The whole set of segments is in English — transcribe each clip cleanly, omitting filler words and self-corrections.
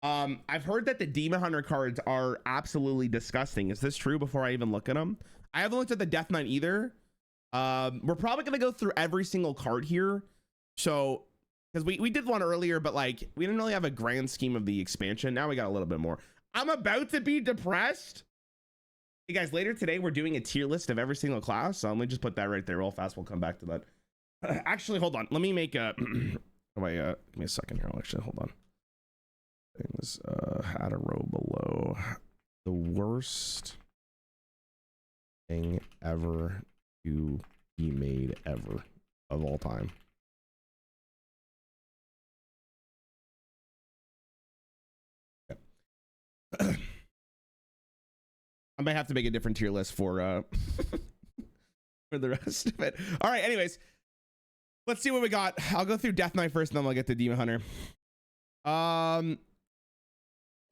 I've heard that the Demon Hunter cards are absolutely disgusting. Is this true? Before I even look at them, I haven't looked at the Death Knight either. We're probably gonna go through every single card here, so because we did one earlier, but like we didn't really have a grand scheme of the expansion. Now we got a little bit more. I'm about to be depressed. Hey guys, later today we're doing a tier list of every single class, so let me just put that right there real fast. We'll come back to that. Actually, hold on. Let me make a. Wait, give me a second here. Actually, hold on. Things had a row below. The worst thing ever to be made ever of all time. Okay. I might have to make a different tier list for for the rest of it. All right, anyways, let's see what we got. I'll go through Death Knight first, and then I'll get to Demon Hunter.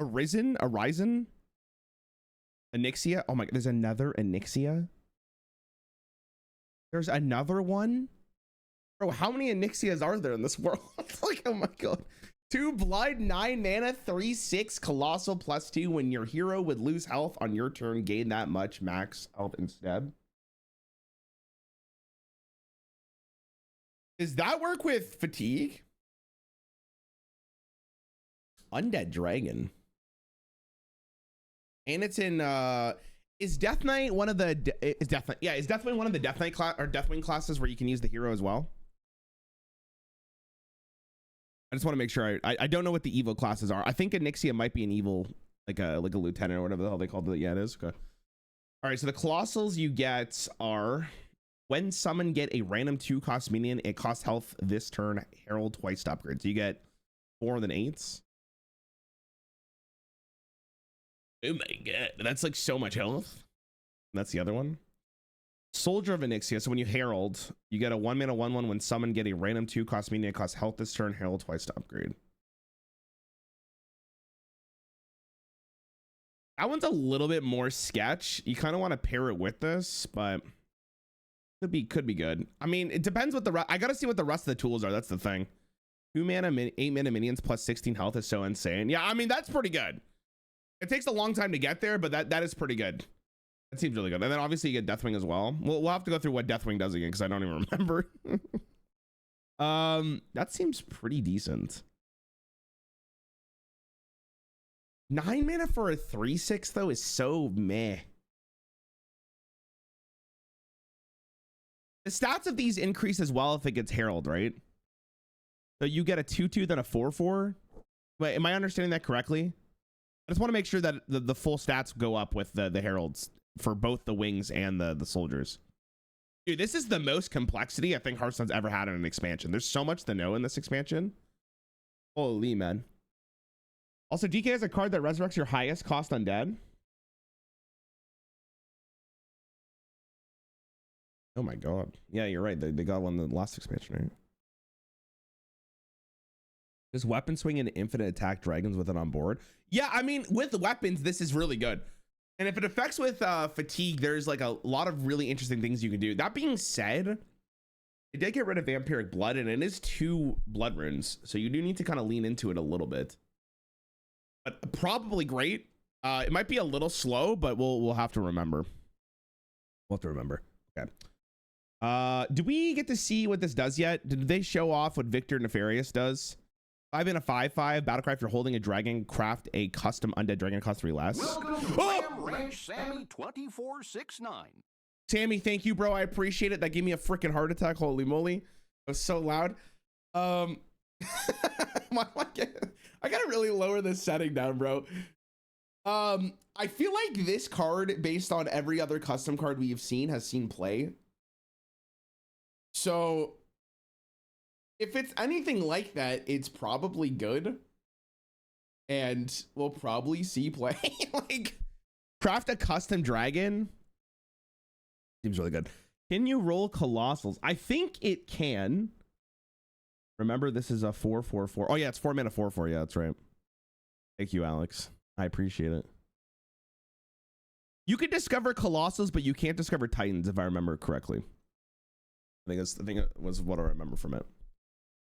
Arisen, Onyxia. Oh my god, there's another Onyxia. There's another one. Bro, how many Onyxias are there in this world? Like, oh my god. 2 blood, 9 mana, 3/6 colossal +2. When your hero would lose health on your turn, gain that much max health instead. Does that work with fatigue? Undead Dragon. And it's in is Death Knight one of the is definitely one of the Death Knight class or Deathwing classes where you can use the hero as well? I just want to make sure I don't know what the Evo classes are. I think Onyxia might be an evil, like a lieutenant or whatever the hell they called it. Yeah, it is. Okay. All right, so the colossals you get are when summon, get a random 2-cost minion. It costs health this turn. Herald twice to upgrade. So you get 4 than 8s. Oh my god, that's like so much health. And that's the other one. Soldier of Onyxia. So when you Herald, you get a 1 mana 1/1 when summon, get a random 2-cost minion. It costs health this turn. Herald twice to upgrade. That one's a little bit more sketch. You kind of want to pair it with this, but could be good. I mean, it depends what I gotta see what the rest of the tools are. That's the thing. 2 mana, 8 mana minions plus 16 health is so insane. Yeah, I mean, that's pretty good. It takes a long time to get there, but that is pretty good. That seems really good. And then obviously you get Deathwing as well. We'll have to go through what Deathwing does again because I don't even remember. That seems pretty decent. 9 mana for a 3/6 though is so meh. The stats of these increase as well if it gets Herald, right? So you get a 2/2 then a 4/4. Wait, am I understanding that correctly? I just want to make sure that the full stats go up with the Heralds for both the wings and the soldiers. Dude, this is the most complexity I think Hearthstone's ever had in an expansion. There's so much to know in this expansion. Holy man. Also, DK has a card that resurrects your highest cost undead. Oh my god. Yeah, you're right. They got one in the last expansion, right? Does weapon swing and infinite attack dragons with it on board? Yeah, I mean, with weapons, this is really good. And if it affects with fatigue, there's like a lot of really interesting things you can do. That being said, it did get rid of vampiric blood, and it is 2 blood runes. So you do need to kind of lean into it a little bit. But probably great. It might be a little slow, but we'll have to remember. We'll have to remember. Okay. Do we get to see what this does yet? Did they show off what Victor Nefarious does? 5 in a 5/5 battlecry. If you're holding a dragon, craft a custom undead dragon, cost 3 less. Welcome to Ram Ranch Sammy 2469. Sammy, thank you, bro. I appreciate it. That gave me a freaking heart attack. Holy moly. It was so loud. I gotta really lower this setting down, bro. I feel like this card, based on every other custom card we've seen, has seen play. So if it's anything like that, it's probably good. And we'll probably see play. Like, craft a custom dragon. Seems really good. Can you roll colossals? I think it can. Remember, this is a 4/4/4. Oh yeah, it's 4 mana 4/4. Yeah, that's right. Thank you, Alex. I appreciate it. You can discover colossals, but you can't discover titans, if I remember correctly. I think it was what I remember from it.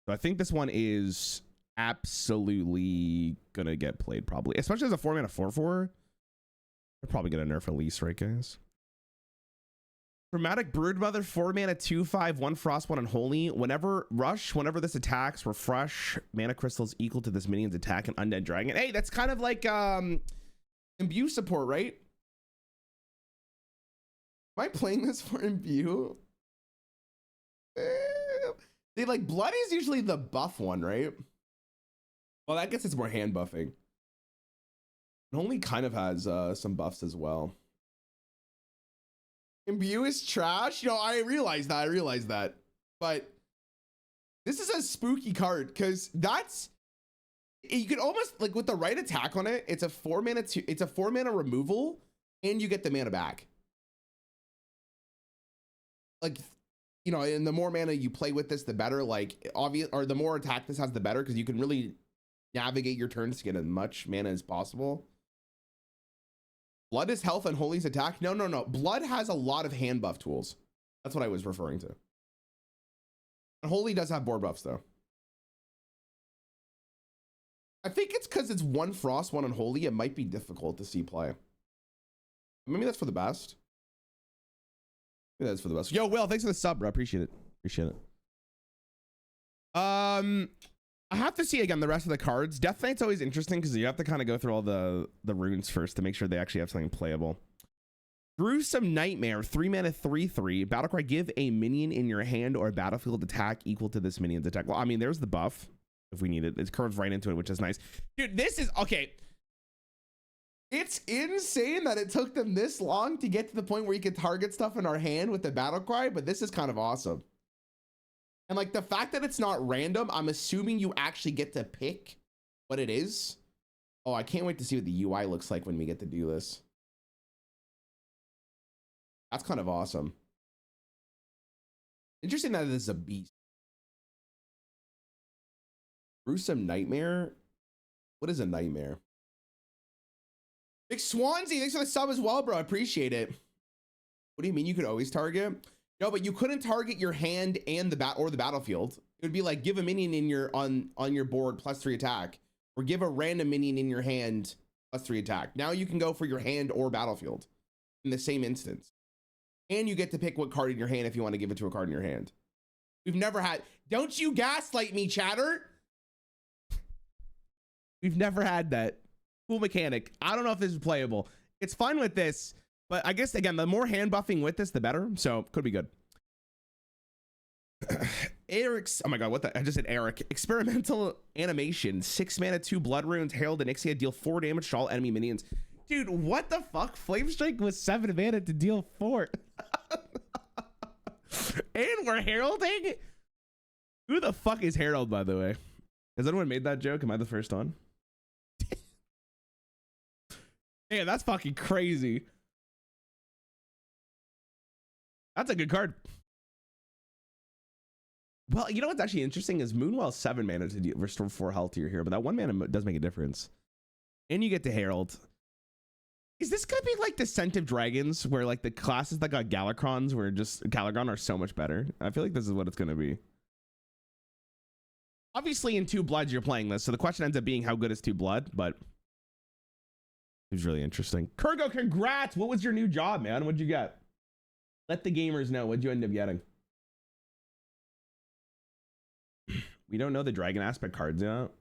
So I think this one is absolutely gonna get played probably, especially as a 4-mana 4/4. They're probably gonna nerf Elise, right, guys? Chromatic Broodmother, 4-mana 2/5, 1 Frost, 1 Unholy. Whenever this attacks, refresh mana crystals equal to this minion's attack and undead dragon. Hey, that's kind of like imbue support, right? Am I playing this for imbue? They like blood is usually the buff one, right? Well, I guess it's more hand buffing. Unholy kind of has some buffs as well. Imbue is trash. You know, I realize that. But this is a spooky card because you could almost like with the right attack on it, it's a 4-mana removal and you get the mana back. Like, you know, and the more mana you play with this, the better. Like, or the more attack this has, the better, because you can really navigate your turns to get as much mana as possible. Blood is health and Holy's attack. No. Blood has a lot of hand buff tools. That's what I was referring to. And Holy does have board buffs, though. I think it's because it's 1 Frost, 1 Unholy. It might be difficult to see play. Maybe that's for the best. That's for the best. Yo, Will, thanks for the sub, bro. Appreciate it. I have to see again the rest of the cards. Death Knight's always interesting because you have to kind of go through all the runes first to make sure they actually have something playable. Gruesome Nightmare, 3-mana 3/3. Battlecry, give a minion in your hand or battlefield attack equal to this minion's attack. Well, I mean, there's the buff if we need it. It curves right into it, which is nice. Dude, this is okay. It's insane that it took them this long to get to the point where you could target stuff in our hand with the battle cry, but this is kind of awesome. And like the fact that it's not random, I'm assuming you actually get to pick what it is. Oh, I can't wait to see what the UI looks like when we get to do this. That's kind of awesome. Interesting that this is a beast. Gruesome Nightmare. What is a nightmare? Big Swansea, thanks for the sub as well, bro. I appreciate it. What do you mean you could always target? No, but you couldn't target your hand and the battlefield. It would be like give a minion in your on your board +3 attack, or give a random minion in your hand +3 attack. Now you can go for your hand or battlefield in the same instance. And you get to pick what card in your hand if you want to give it to a card in your hand. We've never had, don't you gaslight me, chatter. We've never had that. Cool mechanic. I don't know if this is playable. It's fine with this, but I guess again, the more hand buffing with this, the better. So could be good. Eric's, oh my god, what the, I just said Eric. Experimental animation, 6-mana 2 blood runes, Herald and Onyxia, deal 4 damage to all enemy minions. Dude, what the fuck? Flame Strike was 7 mana to deal 4. And we're heralding? Who the fuck is Herald, by the way? Has anyone made that joke? Am I the first one? Yeah, that's fucking crazy. That's a good card. Well, you know what's actually interesting is Moonwell's 7 mana to restore 4 health to your hero, but that 1 mana does make a difference. And you get to Herald. Is this gonna be like Descent of Dragons, where like the classes that got Galakrons were just Galagon are so much better? I feel like this is what it's gonna be. Obviously, in 2 Bloods you're playing this, so the question ends up being how good is 2 Blood, but it's really interesting. Kurgo, congrats! What was your new job, man? What'd you get? Let the gamers know. What'd you end up getting? We don't know the dragon aspect cards yet.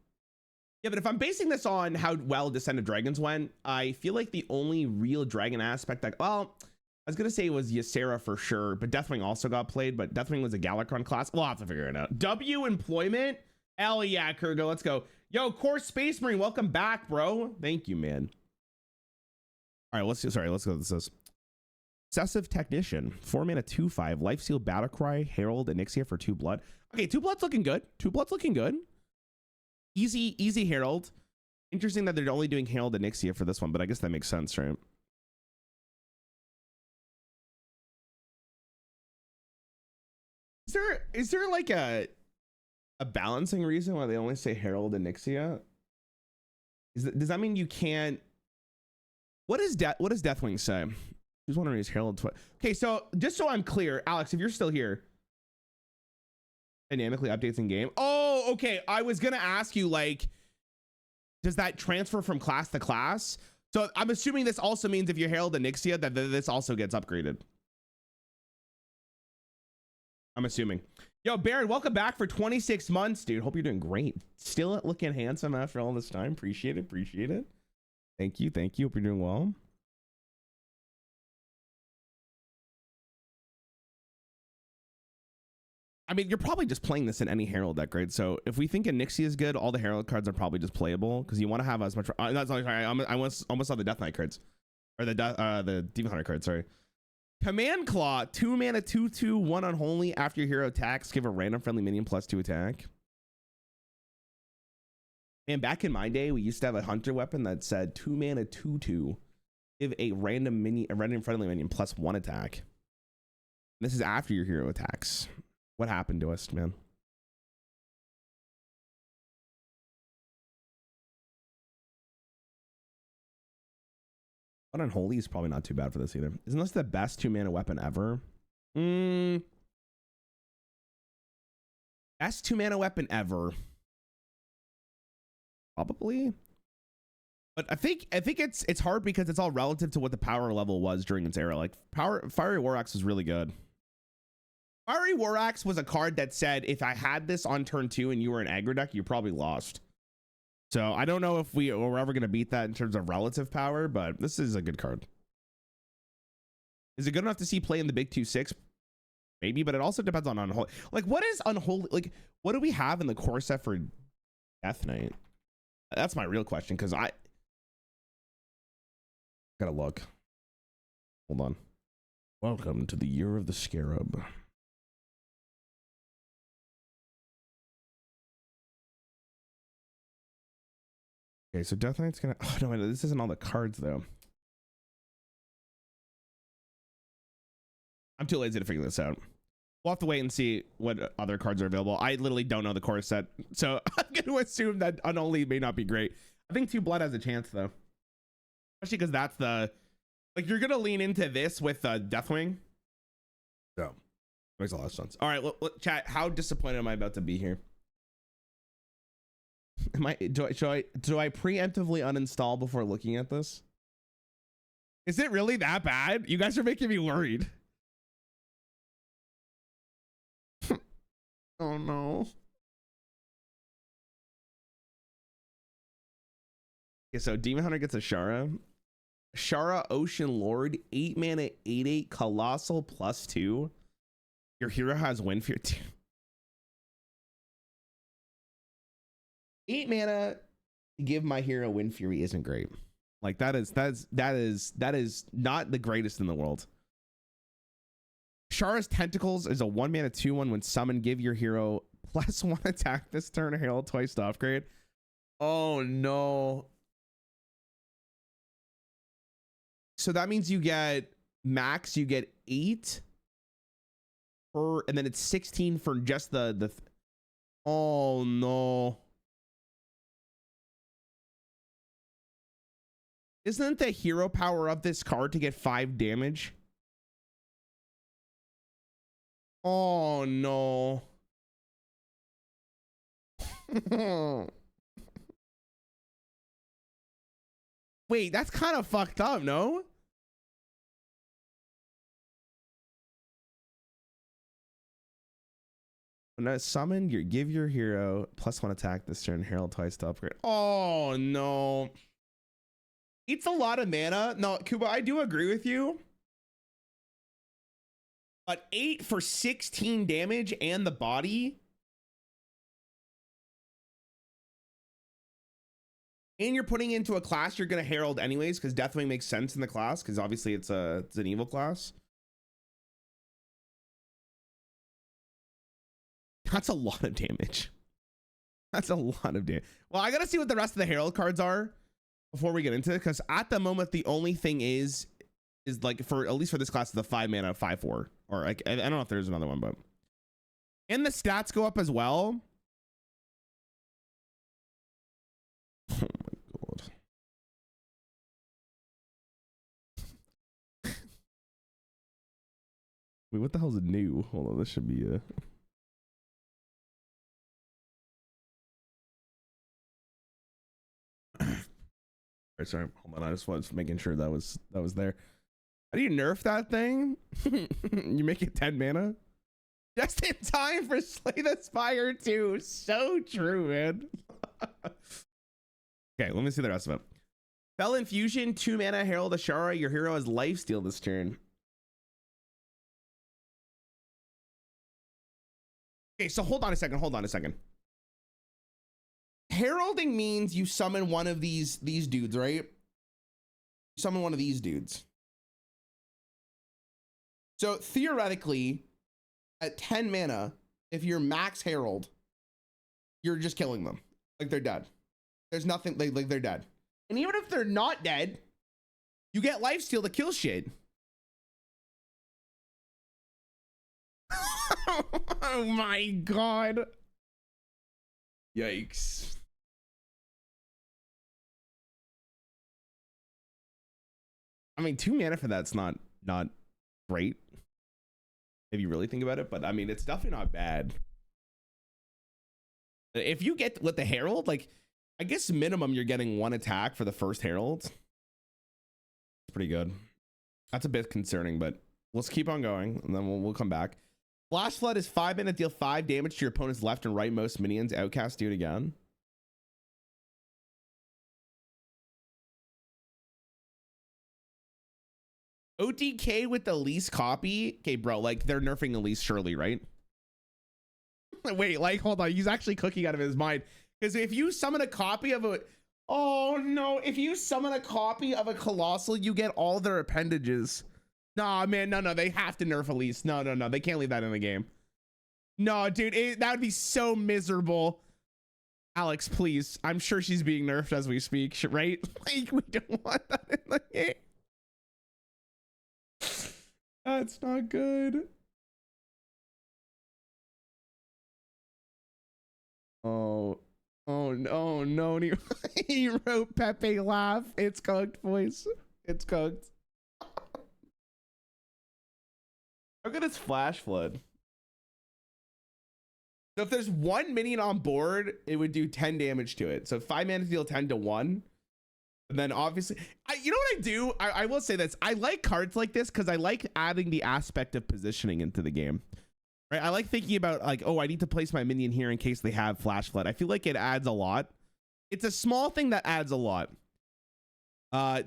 Yeah, but if I'm basing this on how well Descent of Dragons went, I feel like the only real dragon aspect that, well, I was gonna say it was Ysera for sure, but Deathwing also got played, but Deathwing was a Galakron class. We'll have to figure it out. W employment? Hell yeah, Kurgo, let's go. Yo, Core Space Marine, welcome back, bro. Thank you, man. All right, let's go. This is Obsessive Technician, 4-mana 2/5, Lifesteal, Battlecry, Herald, and Onyxia for 2 blood. Okay, 2 blood's looking good. 2 blood's looking good. Easy Herald. Interesting that they're only doing Herald and Onyxia for this one, but I guess that makes sense, right? Is there like a balancing reason why they only say Herald and Onyxia? Does that mean you can't? What does Deathwing say? Who's wondering is Herald? Okay, so just so I'm clear, Alex, if you're still here, Dynamically updates in game. Oh, okay. I was gonna ask you, like, does that transfer from class to class? So I'm assuming this also means if you Herald Onyxia that this also gets upgraded. I'm assuming. Yo, Baron, welcome back for 26 months, dude. Hope you're doing great. Still looking handsome after all this time. Appreciate it. Appreciate it. Thank you. Thank you. Hope you're doing well. I mean, you're probably just playing this in any Herald deck, right? So if we think Onyxia is good, all the Herald cards are probably just playable because you want to have as much. That's sorry, I almost saw the Death Knight cards, or the Demon Hunter cards. Sorry. Command Claw, 2 mana, 2/2, 1 unholy. After your hero attacks, give a random friendly minion +2 attack. Man, back in my day, we used to have a hunter weapon that said 2 mana, 2/2, give a random friendly minion +1 attack. This is after your hero attacks. What happened to us, man? One unholy is probably not too bad for this either. Isn't this the best 2 mana weapon ever? Best 2 mana weapon ever. Probably. But I think it's hard because it's all relative to what the power level was during its era. Like Fiery War Axe was really good. Fiery War Axe was a card that said if I had this on turn 2 and you were an aggro deck, you probably lost. So I don't know if we're ever going to beat that in terms of relative power, but this is a good card. Is it good enough to see play in the big 2/6? Maybe, but it also depends on unholy. Like, what is unholy? Like, what do we have in the core set for Death Knight? That's my real question, because I gotta look. Hold on. Welcome to the year of the Scarab. Okay, so Death Knight's gonna. Oh no, this isn't all the cards though. I'm too lazy to figure this out. We'll have to wait and see what other cards are available. I literally don't know the core set, so I'm going to assume that unholy may not be great. I think 2 Blood has a chance though, especially because that's the like you're gonna lean into this with Deathwing. So makes a lot of sense. All right, chat. How disappointed am I about to be here? Do I preemptively uninstall before looking at this? Is it really that bad? You guys are making me worried. Oh no. Okay, so Demon Hunter gets a Shara. Shara Ocean Lord, 8 mana, 8/8 colossal +2. Your hero has Wind Fury. 8 mana to give my hero Wind Fury isn't great. Like that is not the greatest in the world. Shara's Tentacles is a 1 mana 2/1 when summoned. Give your hero +1 attack this turn. Herald twice to upgrade. Oh no. So that means you get max. You get 8 per, and then it's 16 for just the. Oh no. Isn't the hero power of this card to get 5 damage? Oh no. Wait, that's kind of fucked up, no? When that's summoned, you give your hero +1 attack this turn. Herald twice to upgrade. Oh no. It's a lot of mana. No, Kuba, I do agree with you. But 8 for 16 damage and the body. And you're putting into a class you're going to Herald anyways, because Deathwing makes sense in the class, because obviously it's an evil class. That's a lot of damage. That's a lot of damage. Well, I got to see what the rest of the Herald cards are before we get into it, because at the moment the only thing is like, for at least for this class, the 5 mana 5/4, or like I don't know if there's another one, but and the stats go up as well. Oh my god. Wait, what the hell's new? Hold on, this should be Sorry, hold on. I just was making sure that was there. How do you nerf that thing? You make it 10 mana? Just in time for Slay the Spire 2. So true, man. Okay, let me see the rest of it. Spell Infusion, 2 mana, Herald Ashara. Your hero has lifesteal this turn. Okay, so hold on a second. Heralding means you summon one of these dudes, right? Summon one of these dudes. So theoretically, at 10 mana, if you're max Herald, you're just killing them. Like they're dead. There's nothing, like they're dead. And even if they're not dead, you get lifesteal to kill shit. Oh my god. Yikes. I mean, 2 mana for that's not great if you really think about it, but I mean, it's definitely not bad. If you get with the Herald, like, I guess minimum you're getting 1 attack for the first Herald. It's pretty good. That's a bit concerning, but let's keep on going and then we'll come back. Flash Flood is 5 mana, deal 5 damage to your opponent's left and rightmost minions. Outcast, do it again. OTK with the least copy. Okay, bro, like they're nerfing Elise surely, right? Wait, like, hold on. He's actually cooking out of his mind. Because if you summon a copy of a... Oh, no. If you summon a copy of a colossal, you get all their appendages. Nah, man. No. They have to nerf Elise. No. They can't leave that in the game. No, dude. That would be so miserable. Alex, please. I'm sure she's being nerfed as we speak, right? Like, we don't want that in the game. That's not good. Oh no. He wrote Pepe laugh. It's cooked, boys. It's cooked. Look at this Flash Flood. So if there's 1 minion on board, it would do 10 damage to it. So 5 mana to deal 10 to 1. And then obviously, you know what I do? I will say this. I like cards like this because I like adding the aspect of positioning into the game. Right? I like thinking about like, oh, I need to place my minion here in case they have Flash Flood. I feel like it adds a lot. It's a small thing that adds a lot.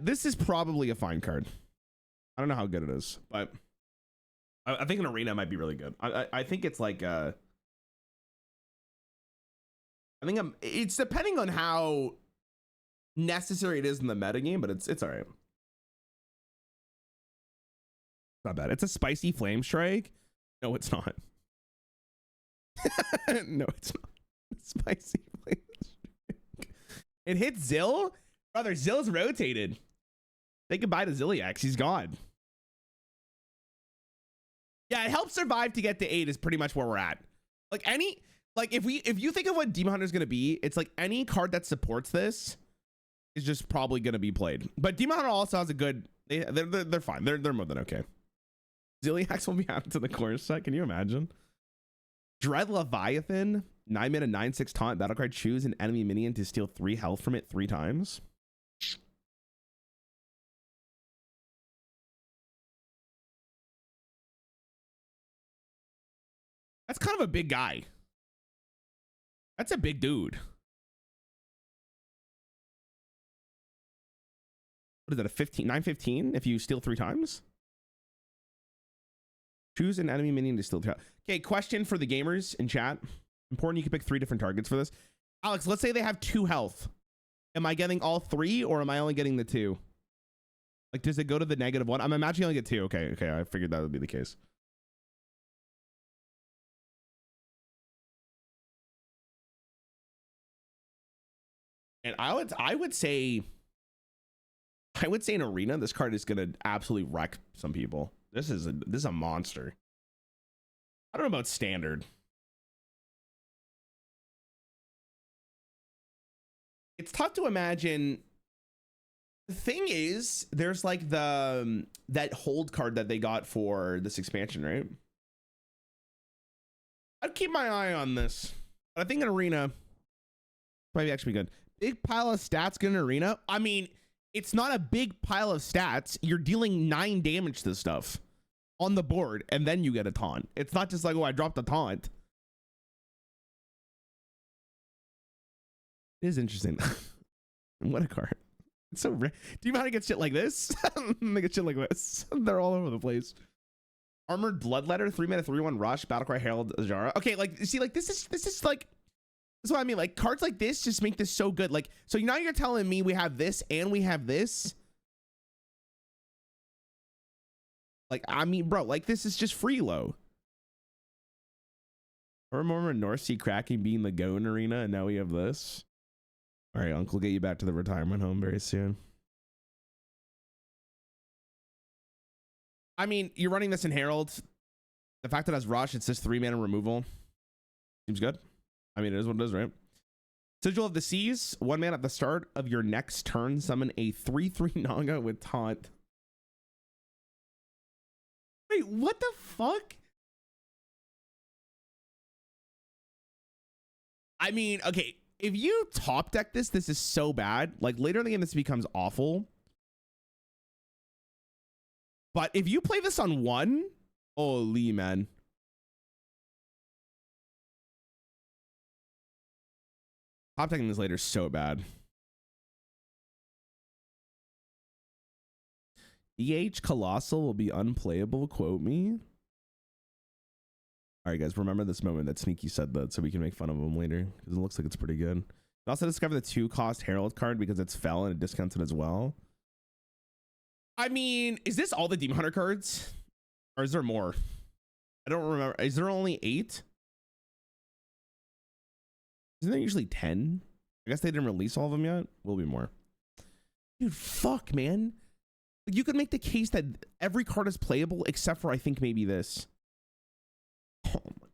This is probably a fine card. I don't know how good it is, but I think an arena might be really good. I think it's like it's depending on how necessary it is in the meta game, but it's all right. Not bad. It's a spicy flame strike. No, it's not. No, it's not. Spicy flame strike. It hits Zill. Brother, Zill's rotated. Say goodbye to Zilliax. He's gone. Yeah, it helps survive to get to 8 is pretty much where we're at. Like if you think of what Demon Hunter is gonna be, it's like any card that supports this is just probably gonna be played. But Demon Hunter also has a good. They're fine. They're more than okay. Zilliax will be added to the core set. Can you imagine? Dread Leviathan, 9 mana, 9/6 taunt. Battle card. Choose an enemy minion to steal 3 health from it 3 times. That's kind of a big guy. That's a big dude. What is that? A 15, 9/15 if you steal 3 times? Choose an enemy minion to steal 2. Okay, question for the gamers in chat. Important, you can pick 3 different targets for this. Alex, let's say they have 2 health. Am I getting all 3 or am I only getting the 2? Like, does it go to the -1? I'm imagining you only get 2. Okay, I figured that would be the case. And I would say in arena, this card is gonna absolutely wreck some people. This is a monster. I don't know about standard. It's tough to imagine. The thing is, there's like that hold card that they got for this expansion, right? I'd keep my eye on this. But I think an arena might actually be good. Big pile of stats good in arena. I mean, It's not a big pile of stats. You're dealing 9 damage to stuff on the board, and then you get a taunt. It's not just like, oh, I dropped a taunt. It is interesting. What a card. It's so rare. Do you know how to get shit like this? They get shit like this. They're all over the place. Armored Bloodletter, 3-mana, 3/1 rush, Battlecry, Herald, Azara. Okay, like, see, like, this is like, that's what I mean. Like, cards like this just make this so good. Like, so now you're telling me we have this and we have this. Like, I mean, bro, like, this is just free low. I remember North Sea Kraken being the go in arena, and now we have this. All right, Uncle, get you back to the retirement home very soon. I mean, you're running this in Herald. The fact that it has rush, it's just 3-mana removal. Seems good. I mean, it is what it is, right? Sigil of the Seas, 1 mana at the start of your next turn. Summon a 3/3 Naga with taunt. Wait, what the fuck? I mean, okay, if you top deck this, this is so bad. Like, later in the game, this becomes awful. But if you play this on 1, holy man. Top decking this later is so bad. Colossal will be unplayable, quote me. All right, guys, remember this moment that Sneaky said that so we can make fun of him later, because it looks like it's pretty good. We also discovered the 2-cost Herald card because it's fell and it discounts it as well. I mean, is this all the Demon Hunter cards? Or is there more? I don't remember. Is there only 8? Isn't there usually 10? I guess they didn't release all of them yet. Will be more. Dude, fuck, man. You could make the case that every card is playable except for, I think, maybe this. Oh my.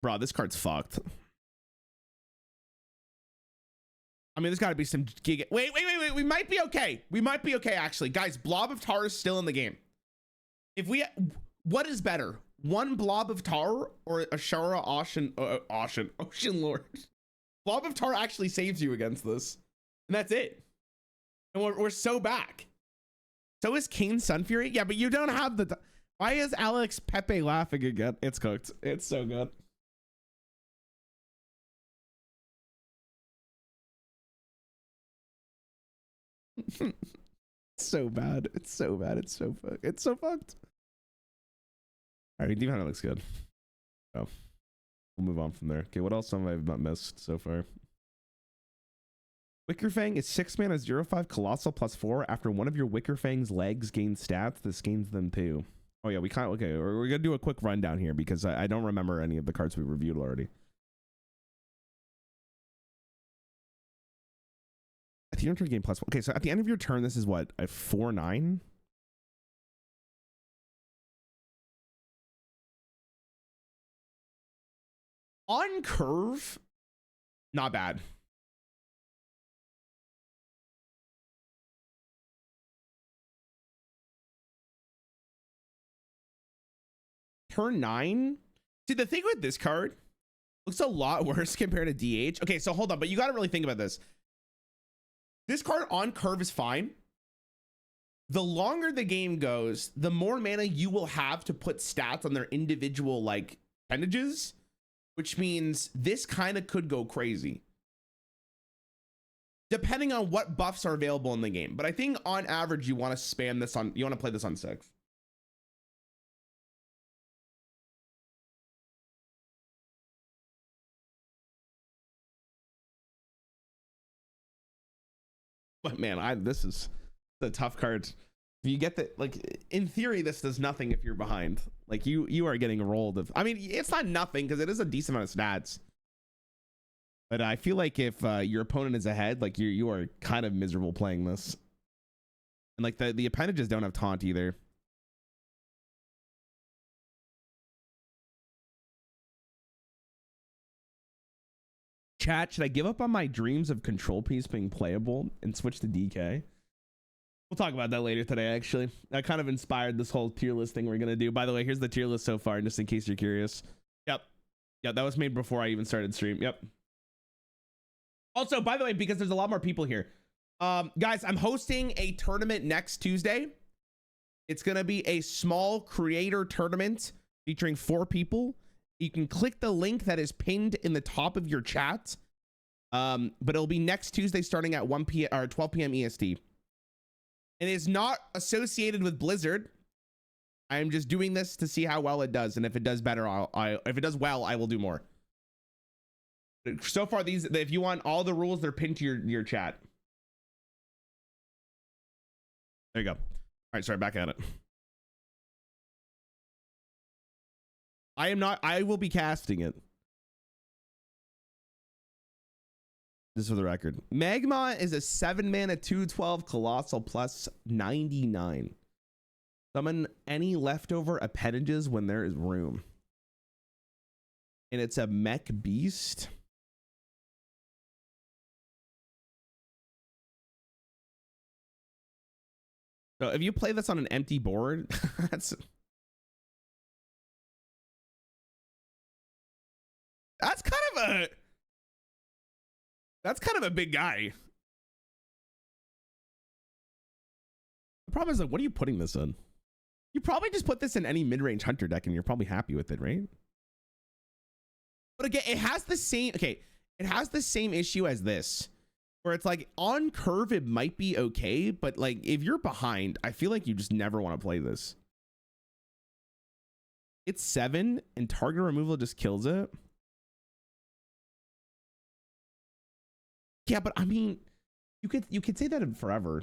Bro, this card's fucked. I mean, there's got to be some giga. Wait. We might be okay. We might be okay, actually. Guys, Blob of Tar is still in the game. If we... What is better? 1 Blob of Tar or Ashara Ocean Lord? Blob of Tar actually saves you against this. And that's it. And we're so back. So is Kane Sun Fury? Yeah, but you don't have the... Why is Alex Pepe laughing again? It's cooked. It's so good. So bad. It's so bad. It's so fucked. It's so fucked. All right, Demon Hunter looks good. Oh, we'll move on from there. Okay, what else have I not missed so far? Wicker Fang is 6 mana 0/5 colossal +4. After one of your Wicker Fang's legs gains stats, this gains them too. Oh yeah, we can't. Okay, we're gonna do a quick rundown here because I don't remember any of the cards we reviewed already. At the end of your game +1. Okay, so at the end of your turn, this is what, a 4/9. On curve, not bad. Turn 9. See, the thing with this card looks a lot worse compared to DH. Okay, so hold on, but you got to really think about this. This card on curve is fine. The longer the game goes, the more mana you will have to put stats on their individual like appendages, which means this kind of could go crazy depending on what buffs are available in the game. But I think on average, you want to spam this on, you want to play this on 6. But man, this is the tough card. If you get the, like, in theory, this does nothing if you're behind. Like, you are getting rolled. I mean, it's not nothing because it is a decent amount of stats. But I feel like if your opponent is ahead, like, you are kind of miserable playing this. And like the appendages don't have taunt either. Chat, should I give up on my dreams of control piece being playable and switch to DK? We'll talk about that later today, actually. That kind of inspired this whole tier list thing we're going to do. By the way, here's the tier list so far, just in case you're curious. Yep, that was made before I even started stream. Yep. Also, by the way, because there's a lot more people here, Guys, I'm hosting a tournament next Tuesday. It's gonna be a small creator tournament featuring 4 people. You can click the link that is pinned in the top of your chat. But it'll be next Tuesday starting at 1 p.m. or 12 p.m. EST. It is not associated with Blizzard. I am just doing this to see how well it does, and if it does better, if it does well, I will do more. So far, if you want all the rules, they're pinned to your chat. There you go. All right, sorry, back at it. I will be casting it. Just for the record. Magma is a 7-mana 2/12 colossal plus 99. Summon any leftover appendages when there is room. And it's a mech beast. So if you play this on an empty board, that's kind of a big guy. The problem is, like, what are you putting this in? You probably just put this in any mid-range hunter deck and you're probably happy with it, right? But again, it has the same, okay, it has the same issue as this, where it's like on curve, it might be okay, but like if you're behind, I feel like you just never want to play this. It's 7 and target removal just kills it. Yeah, but I mean, you could say that in forever.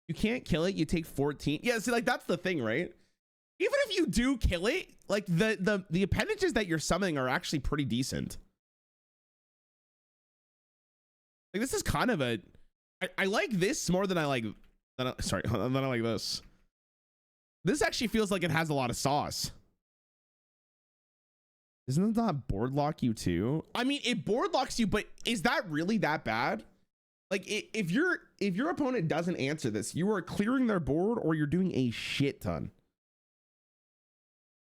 You can't kill it, you take 14. Yeah, see, like that's the thing, right? Even if you do kill it, like the appendages that you're summoning are actually pretty decent. Like this is kind of a I like this more than I like than I like this. This actually feels like it has a lot of sauce. Isn't that board lock you too? I mean, it board locks you, but is that really that bad? Like if your opponent doesn't answer this, you are clearing their board or you're doing a shit ton.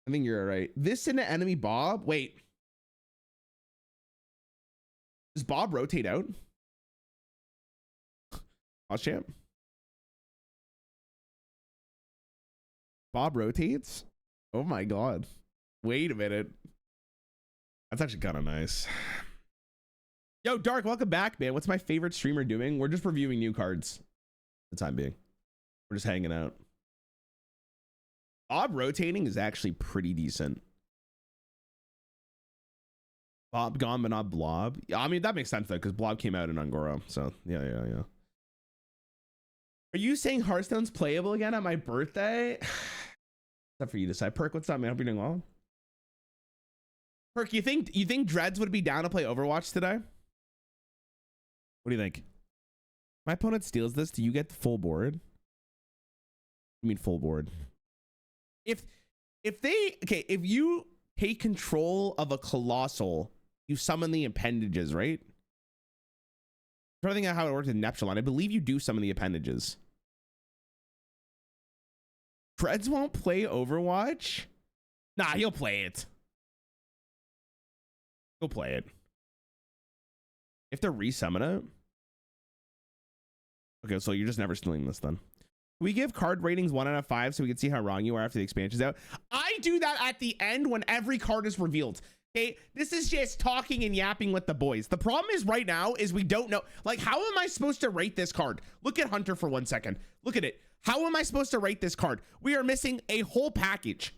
I think you're right. This in an enemy Bob. Wait. Does Bob rotate out? Champ. Bob rotates? Oh my god. Wait a minute. That's actually kind of nice. Yo, Dark, welcome back, man. What's my favorite streamer doing? We're just reviewing new cards for the time being. We're just hanging out. Bob rotating is actually pretty decent. Bob gone, but not Blob. Yeah, I mean, that makes sense, though, because Blob came out in Ungoro. So, yeah. Are you saying Hearthstone's playable again on my birthday? Except for you to decide. Perk, what's up, man? Hope you're doing well. Perk, you think Dreads would be down to play Overwatch today? What do you think? My opponent steals this. Do you get the full board? I mean, full board. If you take control of a colossal, you summon the appendages, right? I'm trying to think of how it works in Neptulon. I believe you do summon the appendages. Dreads won't play Overwatch? Nah, he'll play it. He'll play it. If they're resummon it. Okay, so you're just never stealing this then. We give card ratings 1 out of 5 so we can see how wrong you are after the expansion's out. I do that at the end when every card is revealed. Okay, this is just talking and yapping with the boys. The problem is right now is we don't know. Like, how am I supposed to rate this card? Look at Hunter for 1 second. Look at it. How am I supposed to rate this card? We are missing a whole package.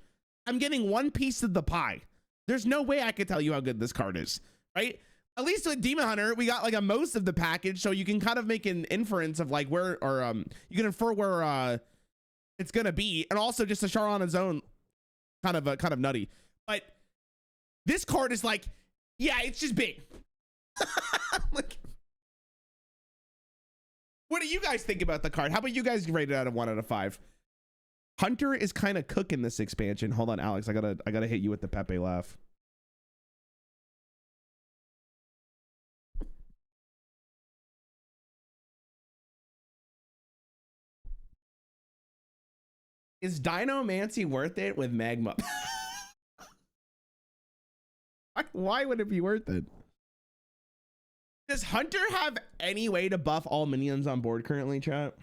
I'm getting one piece of the pie. There's no way I could tell you how good this card is, right? At least with Demon Hunter, we got like a most of the package, so you can kind of make an inference of like where, or you can infer where it's gonna be, and also just a Char on its own, kind of nutty. But this card is like, yeah, it's just big. Like, what do you guys think about the card? How about you guys rate it out of 1 out of 5? Hunter is kind of cooking this expansion. Hold on, Alex, I gotta hit you with the Pepe laugh. Is Dinomancy worth it with Magma? Why would it be worth it? Does Hunter have any way to buff all minions on board currently, chat?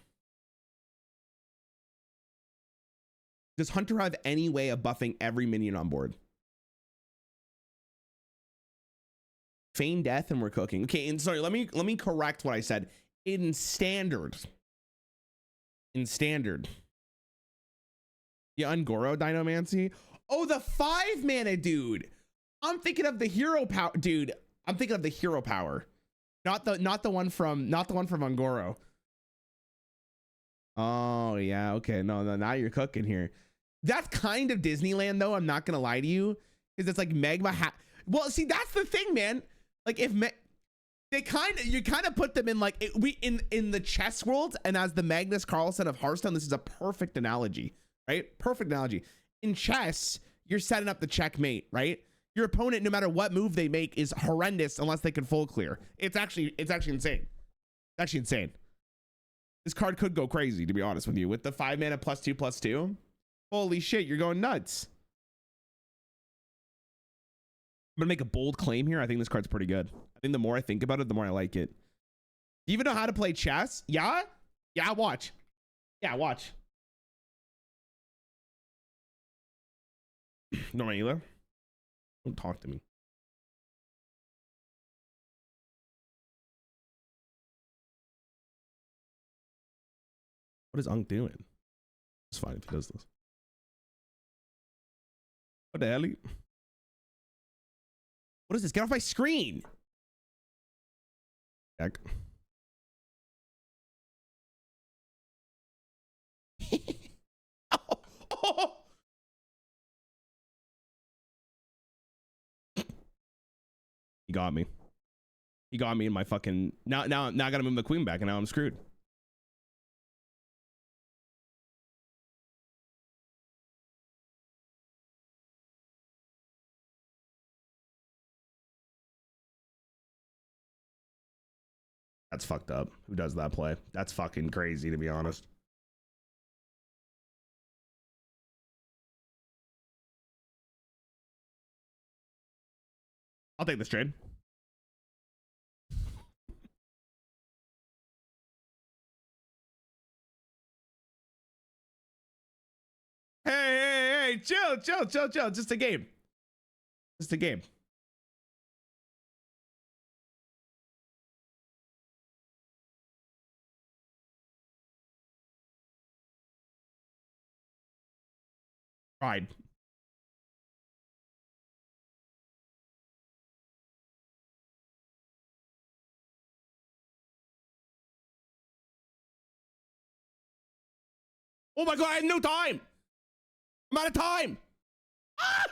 Does Hunter have any way of buffing every minion on board? Feign death and we're cooking. Okay, and sorry, let me correct what I said. In standard. Yeah, Ungoro Dinomancy. Oh, the 5 mana dude. I'm thinking of the hero power, dude. I'm thinking of the hero power. Not the one from Ungoro. Oh yeah, okay. No, now you're cooking here. That's kind of Disneyland though, I'm not gonna lie to you. Because it's like Magma well, see, that's the thing, man. Like if you kind of put them in like in the chess world, and as the Magnus Carlsen of Hearthstone, this is a perfect analogy, right? Perfect analogy. In chess, you're setting up the checkmate, right? Your opponent, no matter what move they make, is horrendous unless they can full clear. It's actually insane. It's actually insane. This card could go crazy, to be honest with you, with the 5 mana +2/+2. Holy shit, you're going nuts. I'm gonna make a bold claim here. I think this card's pretty good. I think the more I think about it, the more I like it. Do you even know how to play chess? Yeah? Yeah, watch. Yeah, watch. No, Ayla. Don't talk to me. What is Unk doing? It's fine if he does this. What the hell? What is this? Get off my screen. Heck. Oh. He got me. He got me in my fucking now I gotta move the queen back and now I'm screwed. That's fucked up. Who does that play? That's fucking crazy, to be honest. I'll take this trade. Hey, chill. Just a game. Just a game. Pride. Oh my god, I have no time. I'm out of time. Ah!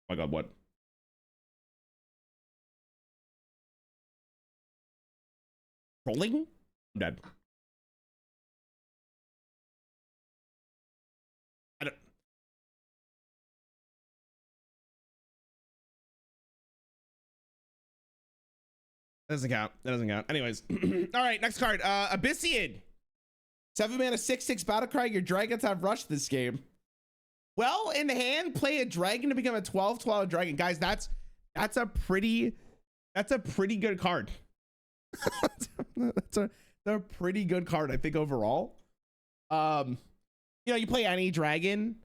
Oh my god, what? Trolling? I'm dead. I don't. That doesn't count. That doesn't count. Anyways. All right, next card. Abyssian. 7 mana 6/6 Battlecry. Your dragons have rushed this game. Well in hand, play a dragon to become a 12/12 dragon. Guys, that's a pretty good card. that's a pretty good card, I think, overall. You know, you play any dragon,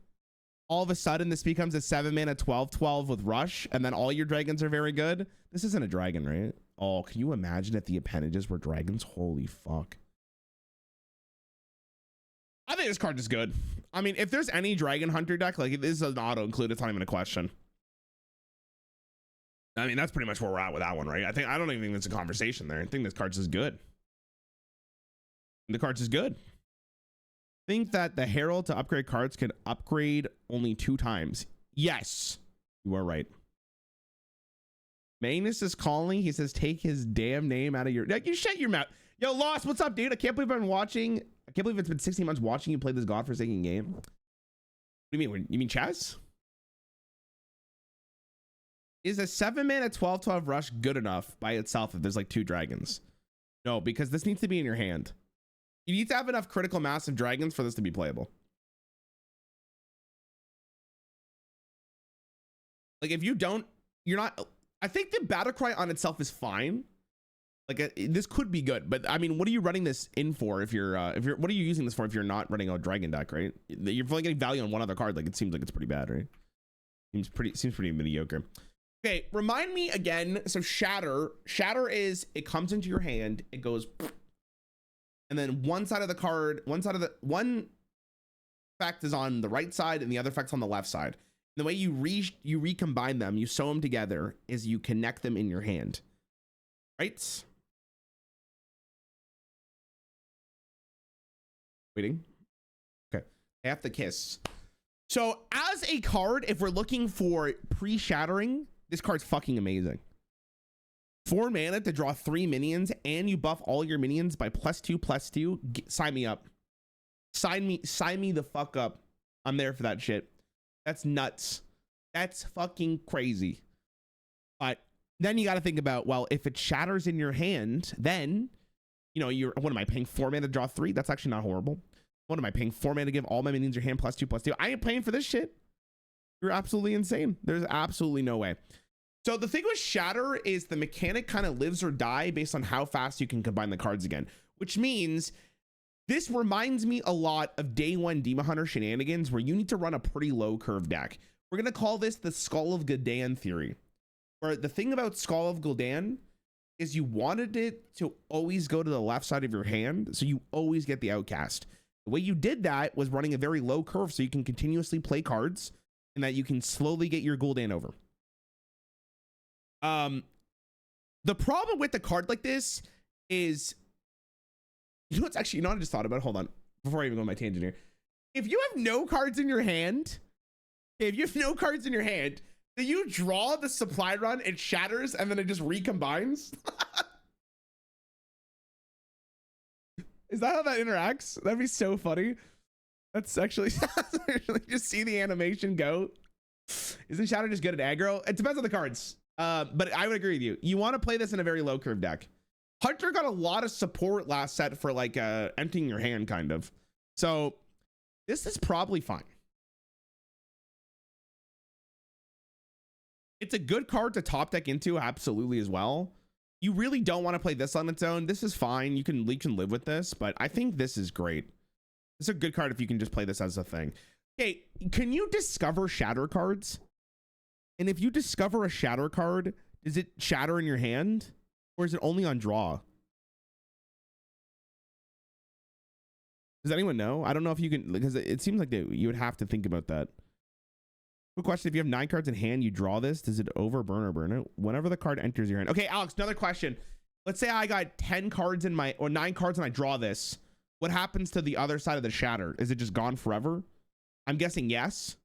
all of a sudden this becomes a 7 mana 12/12 with rush, and then all your dragons are very good. This isn't a dragon, right? Oh, can you imagine if the appendages were dragons? Holy fuck. I think this card is good. I mean, if there's any dragon hunter deck, like, this is an auto include, it's not even a question. I mean, that's pretty much where we're at with that one, right? I don't even think there's a conversation there. I think this card's is good. The card's is good. I think that the Herald to upgrade cards can upgrade only 2 times. Yes, you are right. Magnus is calling. He says, take his damn name out of your... You shut your mouth. Yo, Lost, what's up, dude? I can't believe I've been watching... I can't believe it's been 16 months watching you play this godforsaken game. What do you mean? You mean chess? Is a 7 mana 12/12 rush good enough by itself if there's like 2 dragons? No, because this needs to be in your hand. You need to have enough critical mass of dragons for this to be playable. Like if you don't, you're not. I think the battle cry on itself is fine. Like this could be good, but I mean, what are you running this in for? If you're what are you using this for if you're not running a dragon deck, right? You're only getting value on one other card. Like it seems like it's pretty bad, right? Seems pretty mediocre. Okay, remind me again. So shatter is it comes into your hand, it goes, and then one side of the card, one effect is on the right side and the other effect's on the left side. And the way you recombine them, you sew them together, is you connect them in your hand, right? Waiting. Okay, half the kiss. So as a card, if we're looking for pre-shattering, this card's fucking amazing. 4 mana to draw 3 minions, and you buff all your minions by +2/+2. Sign me up. Sign me the fuck up. I'm there for that shit. That's nuts. That's fucking crazy. But then you got to think about, well, if it shatters in your hand, then, you know, what am I paying 4 mana to draw 3? That's actually not horrible. What am I paying 4 mana to give all my minions your hand +2/+2? I ain't paying for this shit. You're absolutely insane. There's absolutely no way. So the thing with shatter is the mechanic kind of lives or die based on how fast you can combine the cards again, which means this reminds me a lot of day 1 Demon Hunter shenanigans where you need to run a pretty low curve deck. We're going to call this the Skull of Gul'dan theory, where the thing about Skull of Gul'dan is you wanted it to always go to the left side of your hand, so you always get the outcast. The way you did that was running a very low curve so you can continuously play cards and that you can slowly get your Gul'dan over. The problem with the card like this is, you know what's actually, you know what I just thought about? Hold on, before I even go on my tangent here. If you have no cards in your hand, then you draw the supply run, it shatters, and then it just recombines. Is that how that interacts? That'd be so funny. That's actually just see the animation go. Isn't shatter just good at aggro? It depends on the cards. But I would agree with you. You want to play this in a very low curve deck. Hunter got a lot of support last set for like emptying your hand kind of. So this is probably fine. It's a good card to top deck into, absolutely, as well. You really don't want to play this on its own. This is fine. You can live with this, but I think this is great. It's a good card if you can just play this as a thing. Okay, can you discover shatter cards? And if you discover a shatter card, does it shatter in your hand? Or is it only on draw? Does anyone know? I don't know if you can, because it seems like you would have to think about that. Quick question, if you have 9 cards in hand, you draw this, does it overburn or burn it? Whenever the card enters your hand. Okay, Alex, another question. Let's say I got 10 cards in my, or 9 cards and I draw this. What happens to the other side of the shatter? Is it just gone forever? I'm guessing yes.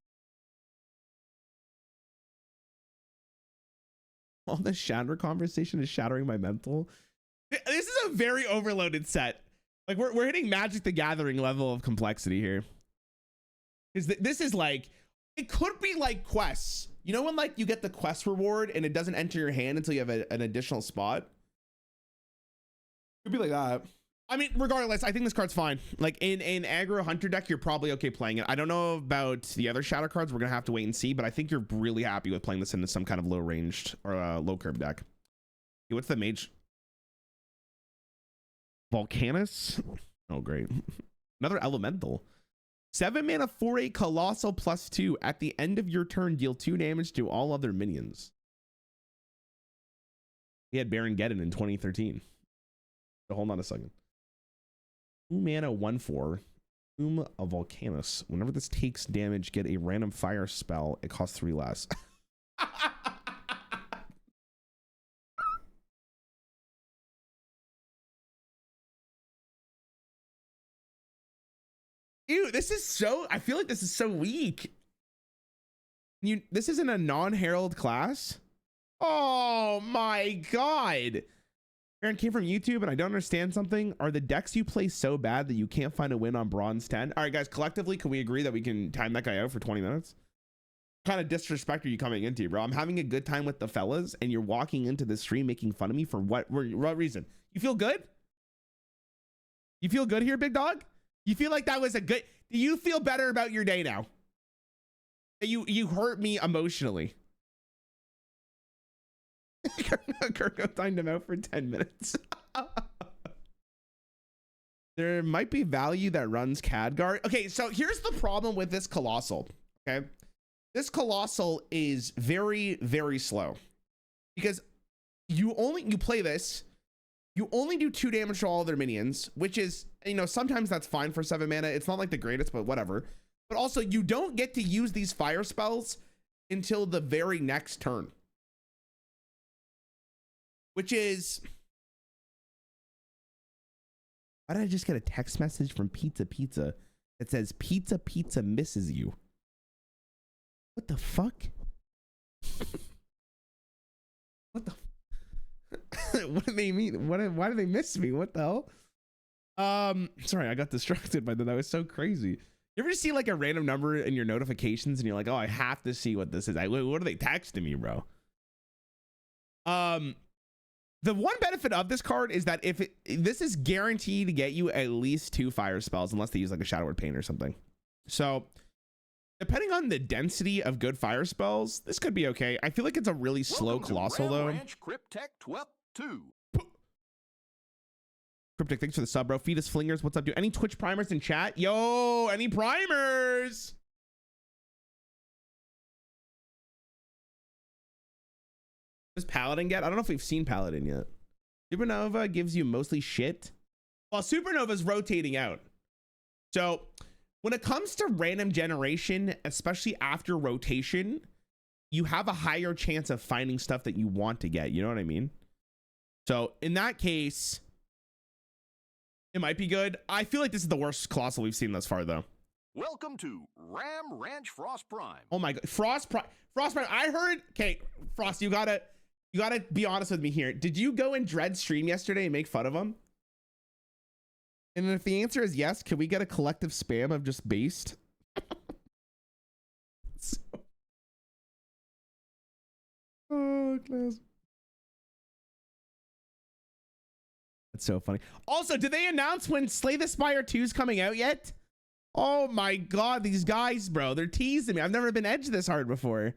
All the shatter conversation is shattering my mental. This is a very overloaded set. Like we're hitting Magic the Gathering level of complexity here. This is like, it could be like quests. You know when like you get the quest reward and it doesn't enter your hand until you have an additional spot? Could be like that. I mean, regardless, I think this card's fine. Like in aggro hunter deck, you're probably okay playing it. I don't know about the other shatter cards. We're gonna have to wait and see, but I think you're really happy with playing this into some kind of low ranged or low curve deck. Okay, what's the mage? Volcanus? Oh, great. Another elemental. 7 mana, 4/8 colossal +2. At the end of your turn, deal 2 damage to all other minions. He had Baron Geddon in 2013. So hold on a second. 2 mana, 1/4. Tomb of Volcanus. Whenever this takes damage, get a random fire spell. It costs 3 less. Ew, this is so, I feel like this is so weak. This isn't a non-Herald class? Oh my God. Aaron came from YouTube and I don't understand something. Are the decks you play so bad that you can't find a win on bronze 10? All right, guys, collectively, can we agree that we can time that guy out for 20 minutes? What kind of disrespect are you coming into, bro? I'm having a good time with the fellas and you're walking into the stream making fun of me for what reason? You feel good? You feel good here, big dog? You feel like that was a good, do you feel better about your day now? You hurt me emotionally. Kirko timed him out for 10 minutes. There might be value that runs Khadgar. Okay, so here's the problem with this colossal. Okay, this colossal is very, very slow because you play this, you only do 2 damage to all their minions, which is, you know, sometimes that's fine for 7 mana. It's not like the greatest, but whatever. But also, you don't get to use these fire spells until the very next turn, which is. Why did I just get a text message from Pizza Pizza that says Pizza Pizza misses you? What the fuck? What the? What do they mean? Why do they miss me? What the hell? Sorry, I got distracted by that. That was so crazy. You ever see like a random number in your notifications and you're like, oh, I have to see what this is. What are they texting me, bro? The one benefit of this card is that this is guaranteed to get you at least 2 fire spells unless they use like a Shadow Word Pain or something. So depending on the density of good fire spells, this could be okay. I feel like it's a really slow colossal though. Ranch Cryptek 12-2. Cryptic, thanks for the sub, bro. Fetus Flingers, what's up, dude? Any Twitch primers in chat? Yo, any primers? Does Paladin get? I don't know if we've seen Paladin yet. Supernova gives you mostly shit. Well, Supernova's rotating out. So when it comes to random generation, especially after rotation, you have a higher chance of finding stuff that you want to get. You know what I mean? So in that case, it might be good. I feel like this is the worst colossal we've seen thus far, though. Welcome to Ram Ranch Frost Prime. Oh my god, Frost Prime. I heard. Okay, Frost, you gotta be honest with me here. Did you go in Dread stream yesterday and make fun of him? And if the answer is yes, can we get a collective spam of just based? Oh, class. That's so funny. Also, did they announce when Slay the Spire 2 is coming out yet? Oh my god, these guys, bro, they're teasing me. I've never been edged this hard before.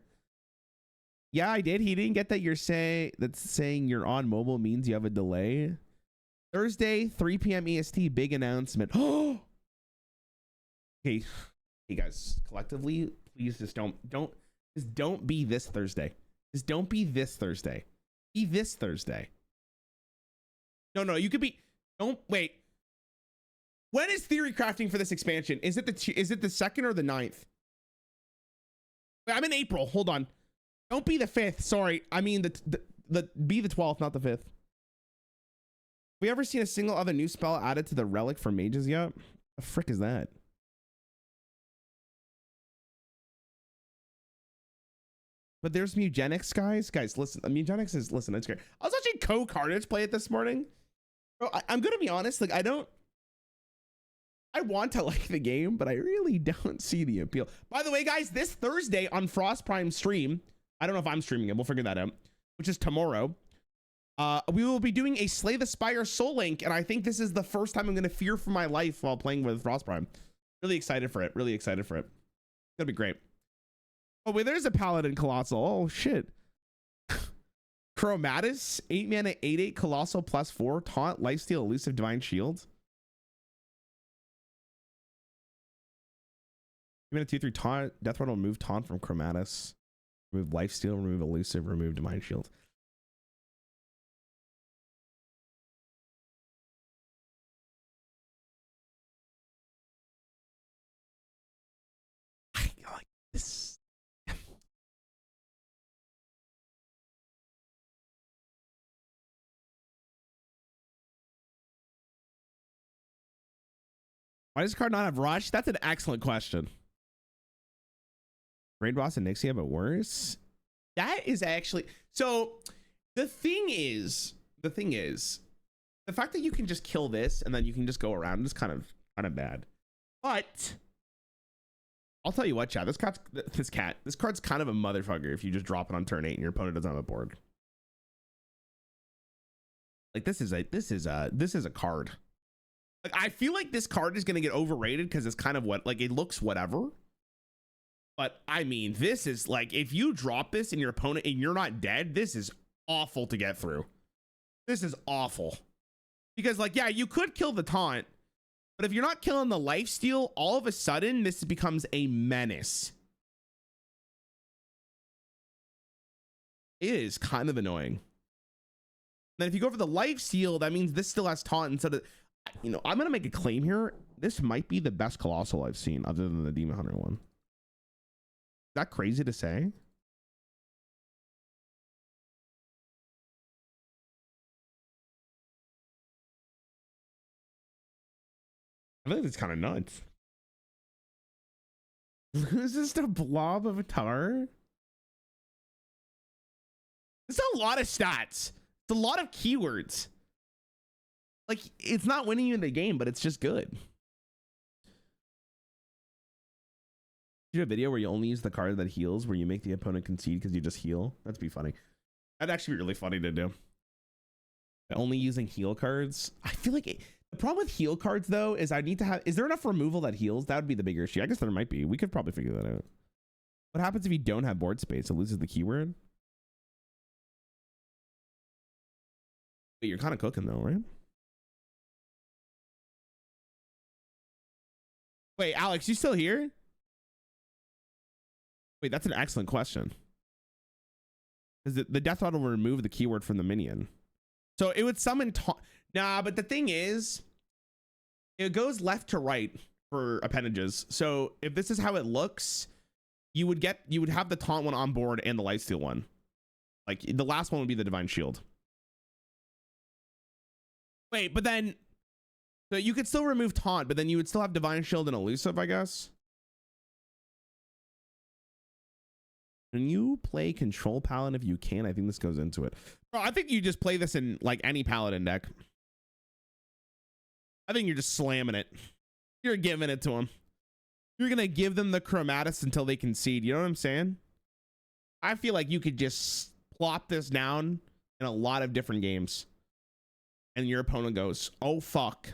Yeah, I did. He didn't get that that's saying you're on mobile means you have a delay. Thursday, 3 p.m. EST, big announcement. Oh, okay. Hey guys, collectively, please just don't be this Thursday. Just don't be this Thursday. Be this Thursday. No, you could be. Don't wait. When is theory crafting for this expansion? Is it the 2nd or the 9th? Wait, I'm in April. Hold on. Don't be the 5th. Sorry. I mean be the 12th, not the 5th. We ever seen a single other new spell added to the relic for mages yet? The frick is that? But there's Mugenics, guys. Listen, Mugenics is it's great. I was watching Co-Carnage play it this morning. Bro, I'm gonna be honest. Like, I want to like the game, but I really don't see the appeal. By the way, guys, this Thursday on Frost Prime stream, I don't know if I'm streaming it. We'll figure that out. Which is tomorrow. We will be doing a Slay the Spire Soul Link, and I think this is the first time I'm gonna fear for my life while playing with Frost Prime. Really excited for it. It's gonna be great. Oh wait, there's a Paladin Colossal. Oh shit. Chromatus, 8 mana, 8/8 Colossal +4 taunt, lifesteal, elusive, divine shield. 2 mana, 2/3 taunt. Death Run will remove taunt from Chromatus. Remove lifesteal, remove elusive, remove divine shield. I like this. Why does this card not have Rush? That's an excellent question. Raid Boss and Onyxia, but worse? That is actually... So, the thing is, the fact that you can just kill this and then you can just go around is kind of bad. But, I'll tell you what, chat. This card's kind of a motherfucker if you just drop it on turn 8 and your opponent doesn't have a board. Like, this is a card. Like, I feel like this card is going to get overrated because it's kind of it looks whatever. But I mean, this is like, if you drop this in your opponent and you're not dead, this is awful to get through. This is awful. Because, like, yeah, you could kill the taunt, but if you're not killing the lifesteal, all of a sudden, this becomes a menace. It is kind of annoying. Then if you go for the lifesteal, that means this still has taunt instead of, you know, I'm going to make a claim here. This might be the best colossal I've seen other than the Demon Hunter one. Is that crazy to say? I think it's kind of nuts. Is this the blob of a tar? It's a lot of stats. It's a lot of keywords. Like, it's not winning you the game, but it's just good. You have a video where you only use the card that heals, where you make the opponent concede because you just heal. That'd be funny. That'd actually be really funny to do. Only using heal cards. I feel like the problem with heal cards though is I need to have, is there enough removal that heals? That would be the bigger issue. I guess there might be. We could probably figure that out. What happens if you don't have board space? It loses the keyword. But you're kind of cooking though, right? Wait, Alex, you still here? Wait, that's an excellent question. Because the death rod will remove the keyword from the minion. So it would summon nah, but the thing is, it goes left to right for appendages. So if this is how it looks, you would have the taunt one on board and the lifesteal one. Like the last one would be the divine shield. Wait, but then so you could still remove taunt, but then you would still have divine shield and elusive, I guess. Can you play control paladin if you can? I think this goes into it. Bro, I think you just play this in like any paladin deck. I think you're just slamming it. You're giving it to them. You're going to give them the chromatis until they concede. You know what I'm saying? I feel like you could just plop this down in a lot of different games. And your opponent goes, oh, fuck.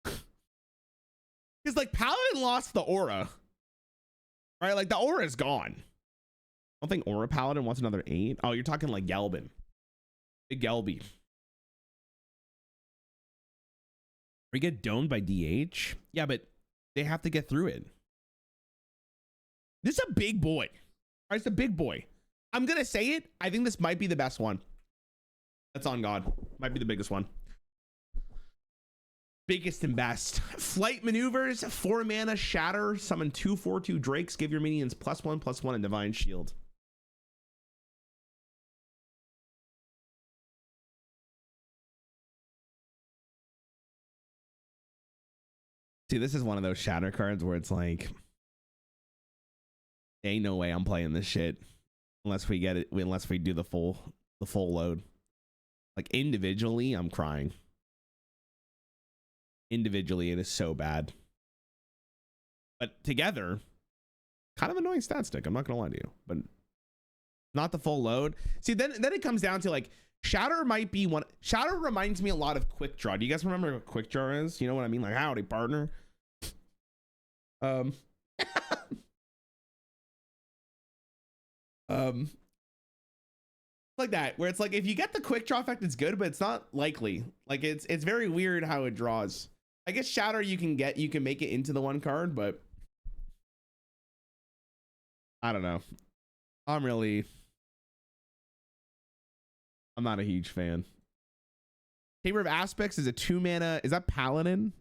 Because like paladin lost the aura. Right, like the aura is gone. I don't think Aura Paladin wants another 8. Oh, you're talking like Gelbin. Big Gelby. We get domed by DH? Yeah, but they have to get through it. This is a big boy. All right, it's a big boy. I'm going to say it. I think this might be the best one. That's on God. Might be the biggest one. Biggest and best. Flight maneuvers, 4 mana, shatter, summon 2/4/2 drakes, give your minions +1/+1 and divine shield. See, this is one of those shatter cards where it's like, ain't no way I'm playing this shit unless we get it, unless we do the full load. Like individually, I'm crying. Individually, it is so bad. But together, kind of annoying stat stick. I'm not gonna lie to you, but not the full load. See, then it comes down to like shatter might be one. Shatter reminds me a lot of quick draw. Do you guys remember what quick draw is? You know what I mean? Like howdy, partner. Like that, where it's like if you get the quick draw effect, it's good, but it's not likely. Like it's very weird how it draws. I guess shatter you can make it into the one card, but I don't know. I'm not a huge fan. Chamber of Aspects is a 2 mana. Is that Paladin?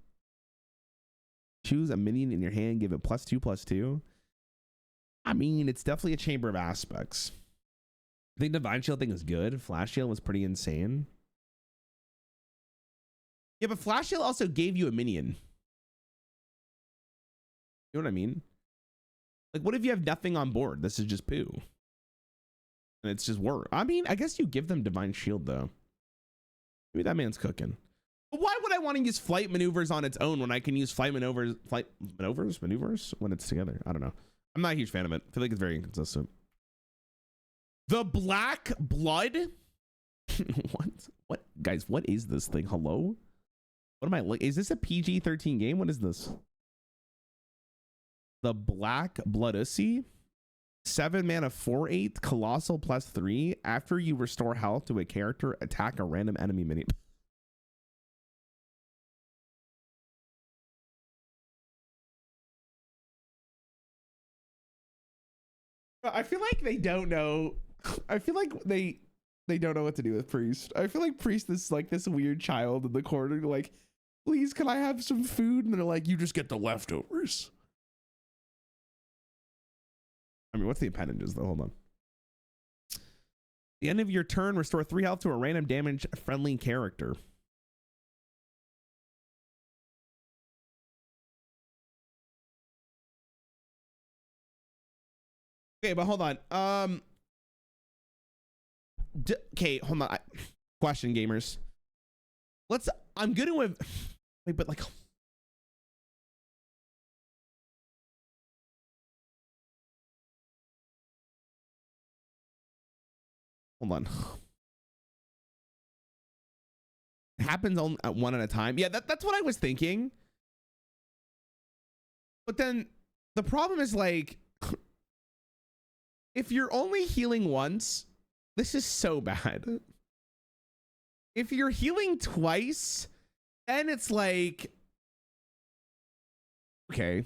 Choose a minion in your hand, give it +2/+2. I mean, it's definitely a Chamber of Aspects. I think Divine Shield thing is good. Flash Shield was pretty insane. Yeah, but Flash Shield also gave you a minion. You know what I mean? Like, what if you have nothing on board? This is just poo. And it's just work. I mean, I guess you give them Divine Shield, though. Maybe that man's cooking. But why would I want to use Flight Maneuvers on its own when I can use Flight Maneuvers when it's together? I don't know. I'm not a huge fan of it. I feel like it's very inconsistent. The Black Blood? What? Guys, what is this thing? Hello? What am I like? Is this a PG-13 game? What is this? The Black Blood Ussy? 7 mana 4/8 colossal +3. After you restore health to a character, attack a random enemy minion. I feel like they don't know. I feel like they don't know what to do with Priest. I feel like Priest is like this weird child in the corner, like, please, can I have some food? And they're like, you just get the leftovers. I mean, what's the appendages though? Hold on. The end of your turn, restore 3 health to a random damage friendly character. Okay, but hold on. Okay, hold on. Question, gamers. I'm good with. Wait, but like. Hold on. It happens on one at a time. Yeah, that's what I was thinking. But then the problem is like, if you're only healing once, this is so bad. If you're healing twice, then it's like, okay.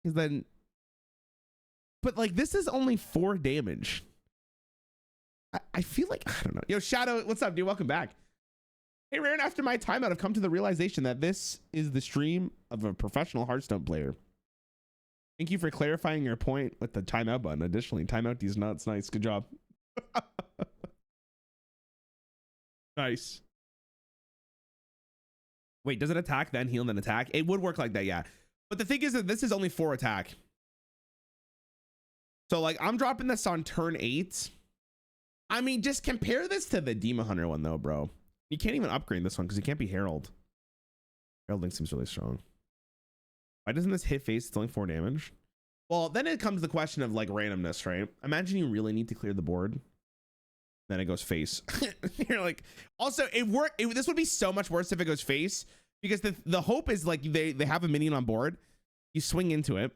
Because then, but like this is only 4 damage. I feel like, I don't know. Yo, Shadow, what's up, dude? Welcome back. Hey, Rarran, after my timeout, I've come to the realization that this is the stream of a professional Hearthstone player. Thank you for clarifying your point with the timeout button. Additionally, timeout these nuts. Nice. Good job. Nice. Wait, does it attack, then heal, then attack? It would work like that, yeah. But the thing is that this is only 4 attack. So, like, I'm dropping this on turn 8. I mean, just compare this to the Demon Hunter one, though, bro. You can't even upgrade this one because it can't be Herald. Herald Link seems really strong. Why doesn't this hit face? It's only 4 damage. Well, then it comes to the question of like randomness, right? Imagine you really need to clear the board. Then it goes face. You're like, also this would be so much worse if it goes face, because the hope is like they have a minion on board. You swing into it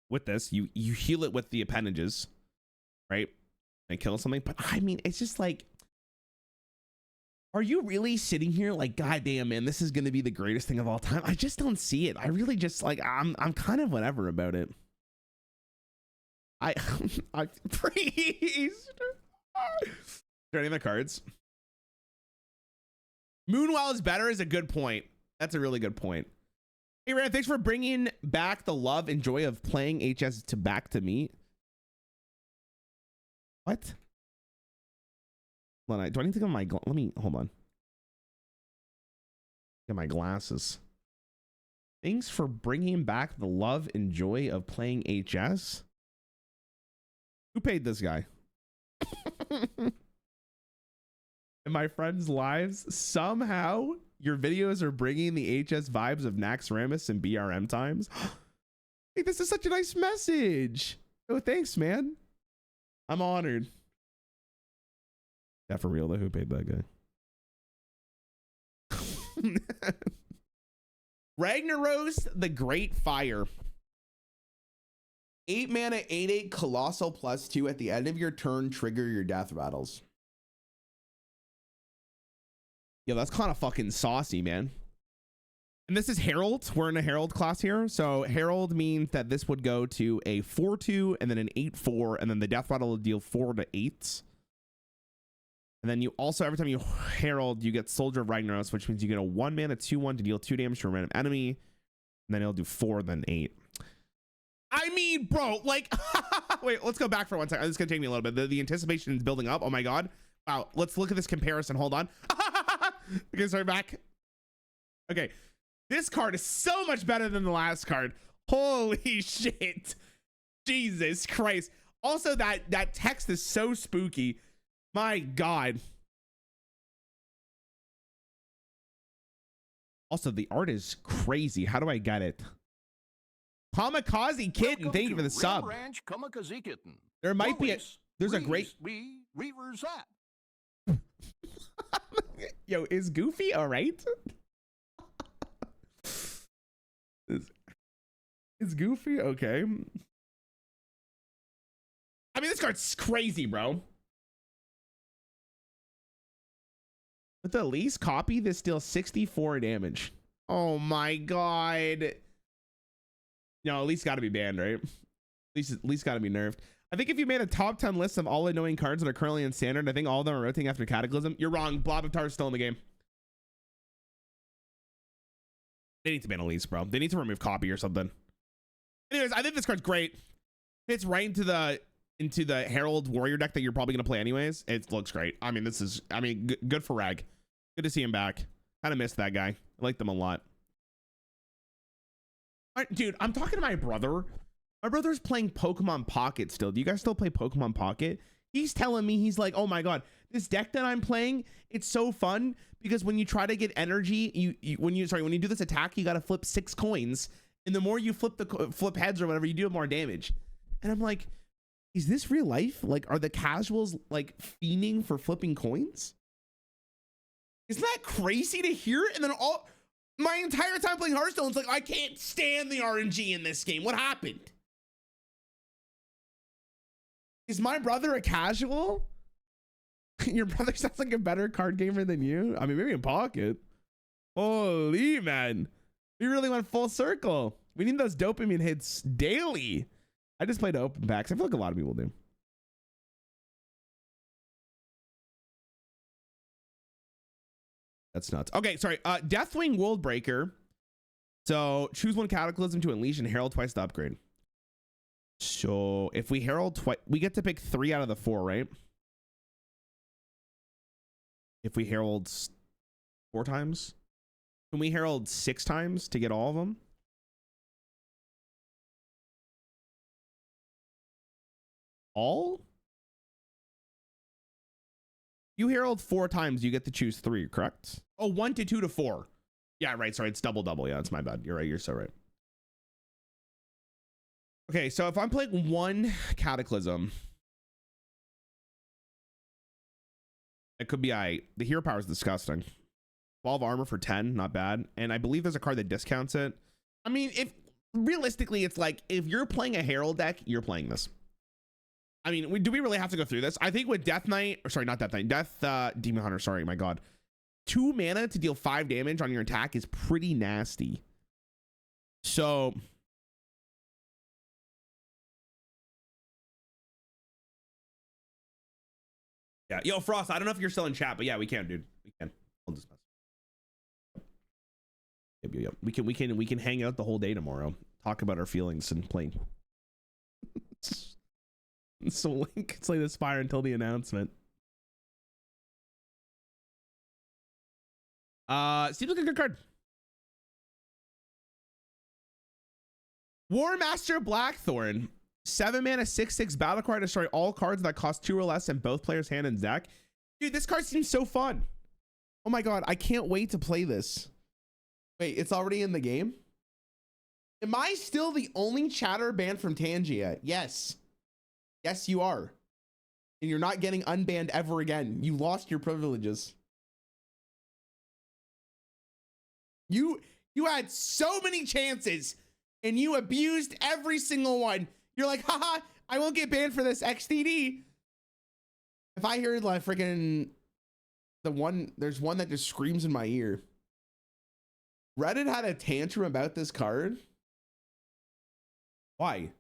with this, you heal it with the appendages, right? And kill something. But I mean, it's just like, are you really sitting here like, God damn, man, this is going to be the greatest thing of all time? I just don't see it. I really just like, I'm kind of whatever about it. I Priest. Are any of the cards? Moonwell is better is a good point. That's a really good point. Hey, Rarran, thanks for bringing back the love and joy of playing HS back to me. What? Hold on, do I need to get my let me hold on. Get my glasses. Thanks for bringing back the love and joy of playing HS. Who paid this guy? In my friends' lives, somehow your videos are bringing the HS vibes of Naxxramas and BRM times. Hey, this is such a nice message. Oh, thanks, man. I'm honored. Yeah, for real though, who paid that guy? Ragnaros the Great Fire. 8 mana, 8/8 colossal +2. At the end of your turn, trigger your death rattles. Yeah, that's kind of fucking saucy, man. And this is Herald. We're in a Herald class here. So Herald means that this would go to a 4/2 and then an 8/4, and then the death rattle will deal 4 to 8. And then you also, every time you Herald, you get Soldier of Ragnaros, which means you get a 1 mana 2/1 to deal 2 damage to a random enemy. And then it'll do 4, then 8. I mean, bro, like, wait, let's go back for 1 second. This is gonna take me a little bit. The anticipation is building up. Oh my God. Wow. Let's look at this comparison. Hold on. Okay, sorry, back. Okay. This card is so much better than the last card. Holy shit. Jesus Christ. Also, that text is so spooky. My God. Also, the art is crazy. How do I get it? Kamikaze Kitten, thank you for the sub. Ranch, Kamikaze Kitten. There might be there's a great Reavers that. Yo, is Goofy all right? It's goofy. Okay. I mean, this card's crazy, bro. With the least copy, this deals 64 damage. Oh my god. No, at least got to be banned, right? At least got to be nerfed. I think if you made a top 10 list of all annoying cards that are currently in standard, I think all of them are rotating after Cataclysm. You're wrong. Blob of Tar is still in the game. They need to ban Elise, bro. They need to remove copy or something. Anyways, I think this card's great. Fits right into the Herald Warrior deck that you're probably gonna play anyways. It looks great. I mean, good for Rag. Good to see him back. Kind of missed that guy. I like them a lot. Dude, I'm talking to my brother. My brother's playing Pokemon Pocket still. Do you guys still play Pokemon Pocket? He's telling me, he's like, oh my god, this deck that I'm playing, it's so fun because when you try to get energy, when you do this attack, you got to flip 6 coins, and the more you flip heads or whatever, you do more damage. And I'm like, is this real life? Like, are the casuals like fiending for flipping coins? Isn't that crazy to hear? And then my entire time playing Hearthstone, it's like, I can't stand the RNG in this game. What happened? Is my brother a casual? Your brother sounds like a better card gamer than you. I mean, maybe in Pocket. Holy man. We really went full circle. We need those dopamine hits daily. I just played open packs. I feel like a lot of people do. That's nuts. Okay, sorry. Deathwing Worldbreaker. So choose one Cataclysm to unleash and Herald twice to upgrade. So if we Herald twice, we get to pick 3 out of the 4, right? If we Herald 4 times, can we Herald 6 times to get all of them? All? You Herald 4 times, you get to choose 3, correct? Oh, 1 to 2 to 4. Yeah, right. Sorry, it's double. Yeah, that's my bad. You're right. You're so right. Okay, so if I'm playing 1 Cataclysm, it could be the hero power is disgusting. 12 armor for 10, not bad. And I believe there's a card that discounts it. I mean, if realistically, it's like if you're playing a Herald deck, you're playing this. I mean, do we really have to go through this? I think with Death Knight, or sorry, not Death Knight, Demon Hunter, sorry, my god. 2 mana to deal 5 damage on your attack is pretty nasty. So yeah, yo, Frost, I don't know if you're still in chat, but yeah, we can, dude. We can. I'll just mess. Yep. We can hang out the whole day tomorrow. Talk about our feelings and play. So Link slay the Spire until the announcement. Seems like a good card. Warmaster Blackhorn. 7 mana, 6/6 battle card. Destroy all cards that cost 2 or less in both players' hand and deck. Dude, this card seems so fun. Oh my god, I can't wait to play this. Wait, it's already in the game? Am I still the only chatter banned from Tangia? Yes. Yes, you are. And you're not getting unbanned ever again. You lost your privileges. You had so many chances and you abused every single one. You're like, haha, I won't get banned for this XDD. If I hear like freaking there's one that just screams in my ear. Reddit had a tantrum about this card. Why?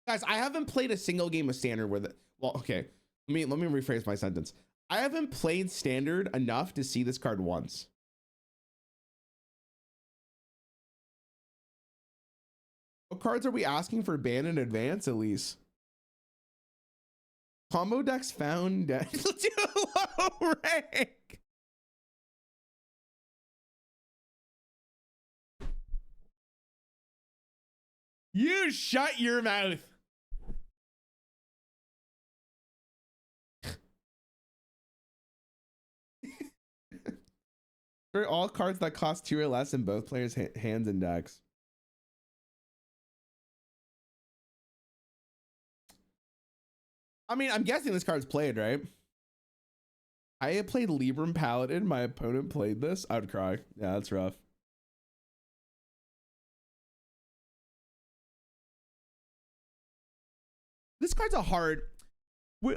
Guys, I haven't played a single game of standard with it. Well, okay. Let me rephrase my sentence. I haven't played standard enough to see this card once. What cards are we asking for ban in advance, at least? Combo decks found too low rank. You shut your mouth. For all cards that cost 2 or less in both players' hands and decks. I mean, I'm guessing this card's played, right? I had played Libram Paladin. My opponent played this. I would cry. Yeah, that's rough. This card's a hard.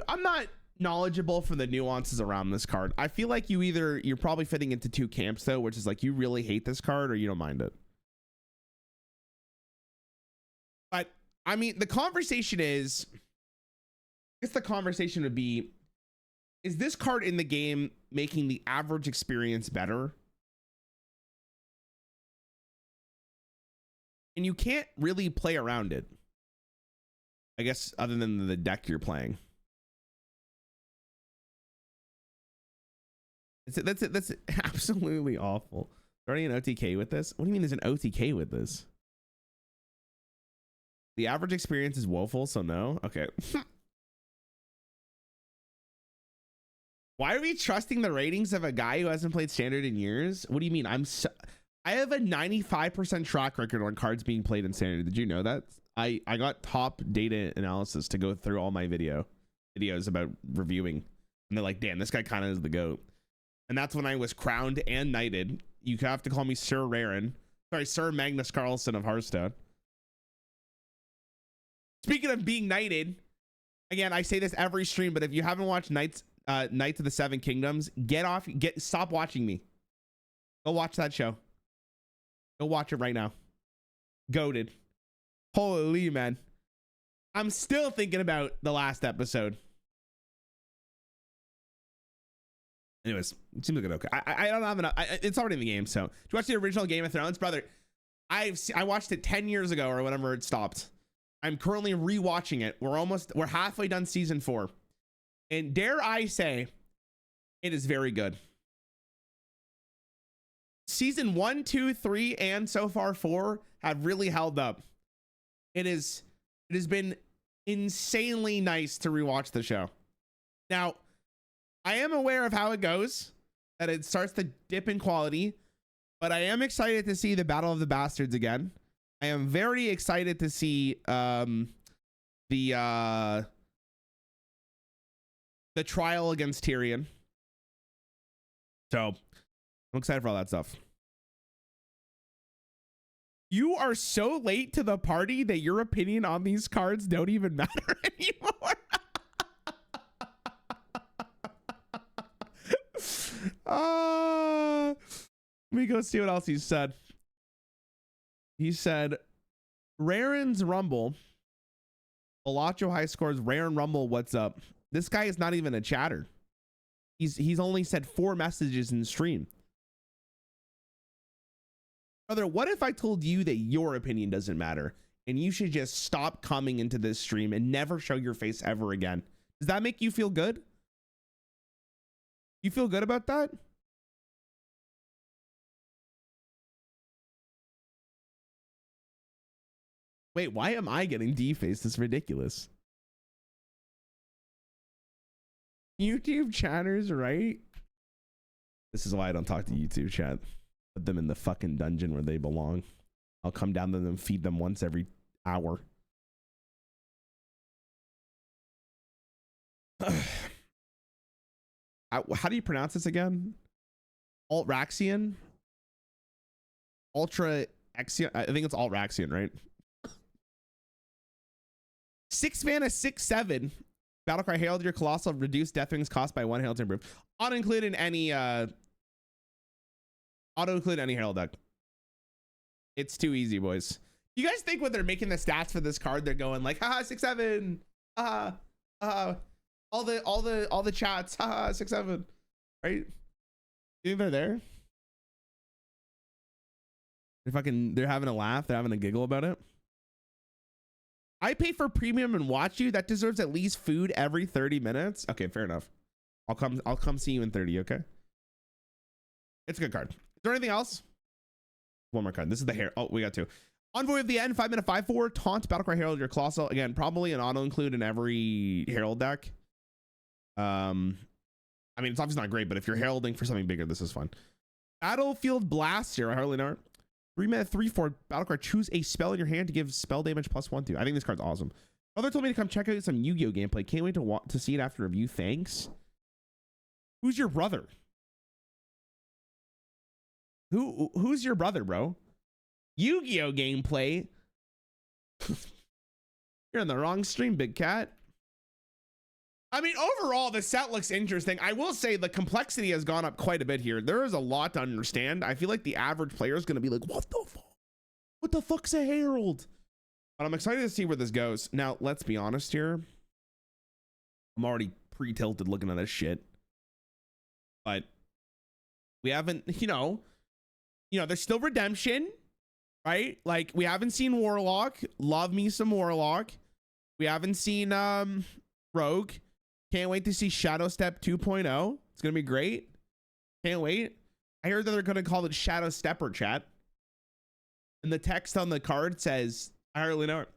I'm not knowledgeable for the nuances around this card. I feel like you're probably fitting into two camps though, which is like you really hate this card or you don't mind it. But I mean, the conversation is, I guess the conversation would be, is this card in the game making the average experience better? And you can't really play around it, I guess, other than the deck you're playing. That's absolutely awful. Starting an OTK with this? What do you mean there's an OTK with this? The average experience is woeful, so no? Okay. Why are we trusting the ratings of a guy who hasn't played Standard in years? What do you mean? I have a 95% track record on cards being played in Standard. Did you know that? I got top data analysis to go through all my videos about reviewing. And they're like, damn, this guy kind of is the GOAT. And that's when I was crowned and knighted. You have to call me Sir Rarran. Sorry, Sir Magnus Carlsen of Hearthstone. Speaking of being knighted, again, I say this every stream, but if you haven't watched Knights of the Seven Kingdoms, stop watching me. Go watch that show. Go watch it right now. Goated. Holy man. I'm still thinking about the last episode. Anyways, it seems like okay. I don't have enough. It's already in the game. So, did you watch the original Game of Thrones, brother? I watched it 10 years ago or whenever it stopped. I'm currently rewatching it. We're halfway done season 4, and dare I say, it is very good. Season 1, 2, 3, and so far 4 have really held up. It has been insanely nice to rewatch the show. Now, I am aware of how it goes, that it starts to dip in quality, but I am excited to see the Battle of the Bastards again. I am very excited to see the trial against Tyrion. So I'm excited for all that stuff. You are so late to the party that your opinion on these cards don't even matter anymore. Let me go see what else he said. He said, Rarran's Rumble. Balacho High scores Rarran Rumble. What's up? This guy is not even a chatter. He's only said 4 messages in stream. Brother, what if I told you that your opinion doesn't matter and you should just stop coming into this stream and never show your face ever again? Does that make you feel good? You feel good about that? Wait, why am I getting defaced? It's ridiculous. YouTube chatters, right? This is why I don't talk to YouTube chat. Put them in the fucking dungeon where they belong. I'll come down to them and feed them once every hour. How do you pronounce this again? Altraxian? Ultra Exion? I think it's Altraxian, right? 6 mana, 6/7. Battlecry Herald your colossal, reduce death wings cost by 1 Herald to improve. Auto include in any Herald deck. It's too easy, boys. You guys think when they're making the stats for this card, they're going like, haha, 6/7, all the chats, haha, 6/7, right? You think they're there? They're having a laugh, they're having a giggle about it. I pay for premium and watch you. That deserves at least food every 30 minutes. Okay, fair enough. I'll come see you in 30, okay? It's a good card. Is there anything else? One more card. This is the hair. Oh, we got 2. Envoy of the End, 5 mana, 5/4. Taunt, Battlecry Herald, your colossal. Again, probably an auto include in every Herald deck. I mean, it's obviously not great, but if you're heralding for something bigger, this is fun. Battlefield Blaster. I hardly know it. 3 mana, 3/4. Battlecry, choose a spell in your hand to give spell damage +1/2. I think this card's awesome. Brother told me to come check out some Yu-Gi-Oh gameplay. Can't wait to see it after review. Thanks. Who's your brother? Who's your brother, bro? Yu-Gi-Oh gameplay. You're in the wrong stream, big cat. I mean, overall, the set looks interesting. I will say the complexity has gone up quite a bit here. There is a lot to understand. I feel like the average player is going to be like, what the fuck? What the fuck's a Herald? But I'm excited to see where this goes. Now, let's be honest here. I'm already pre-tilted looking at this shit. But we haven't, you know, there's still redemption, right? Like, we haven't seen Warlock. Love me some Warlock. We haven't seen Rogue. Can't wait to see Shadow Step 2.0. It's gonna be great. Can't wait. I heard that they're gonna call it Shadow Stepper, chat. And the text on the card says, I hardly know it.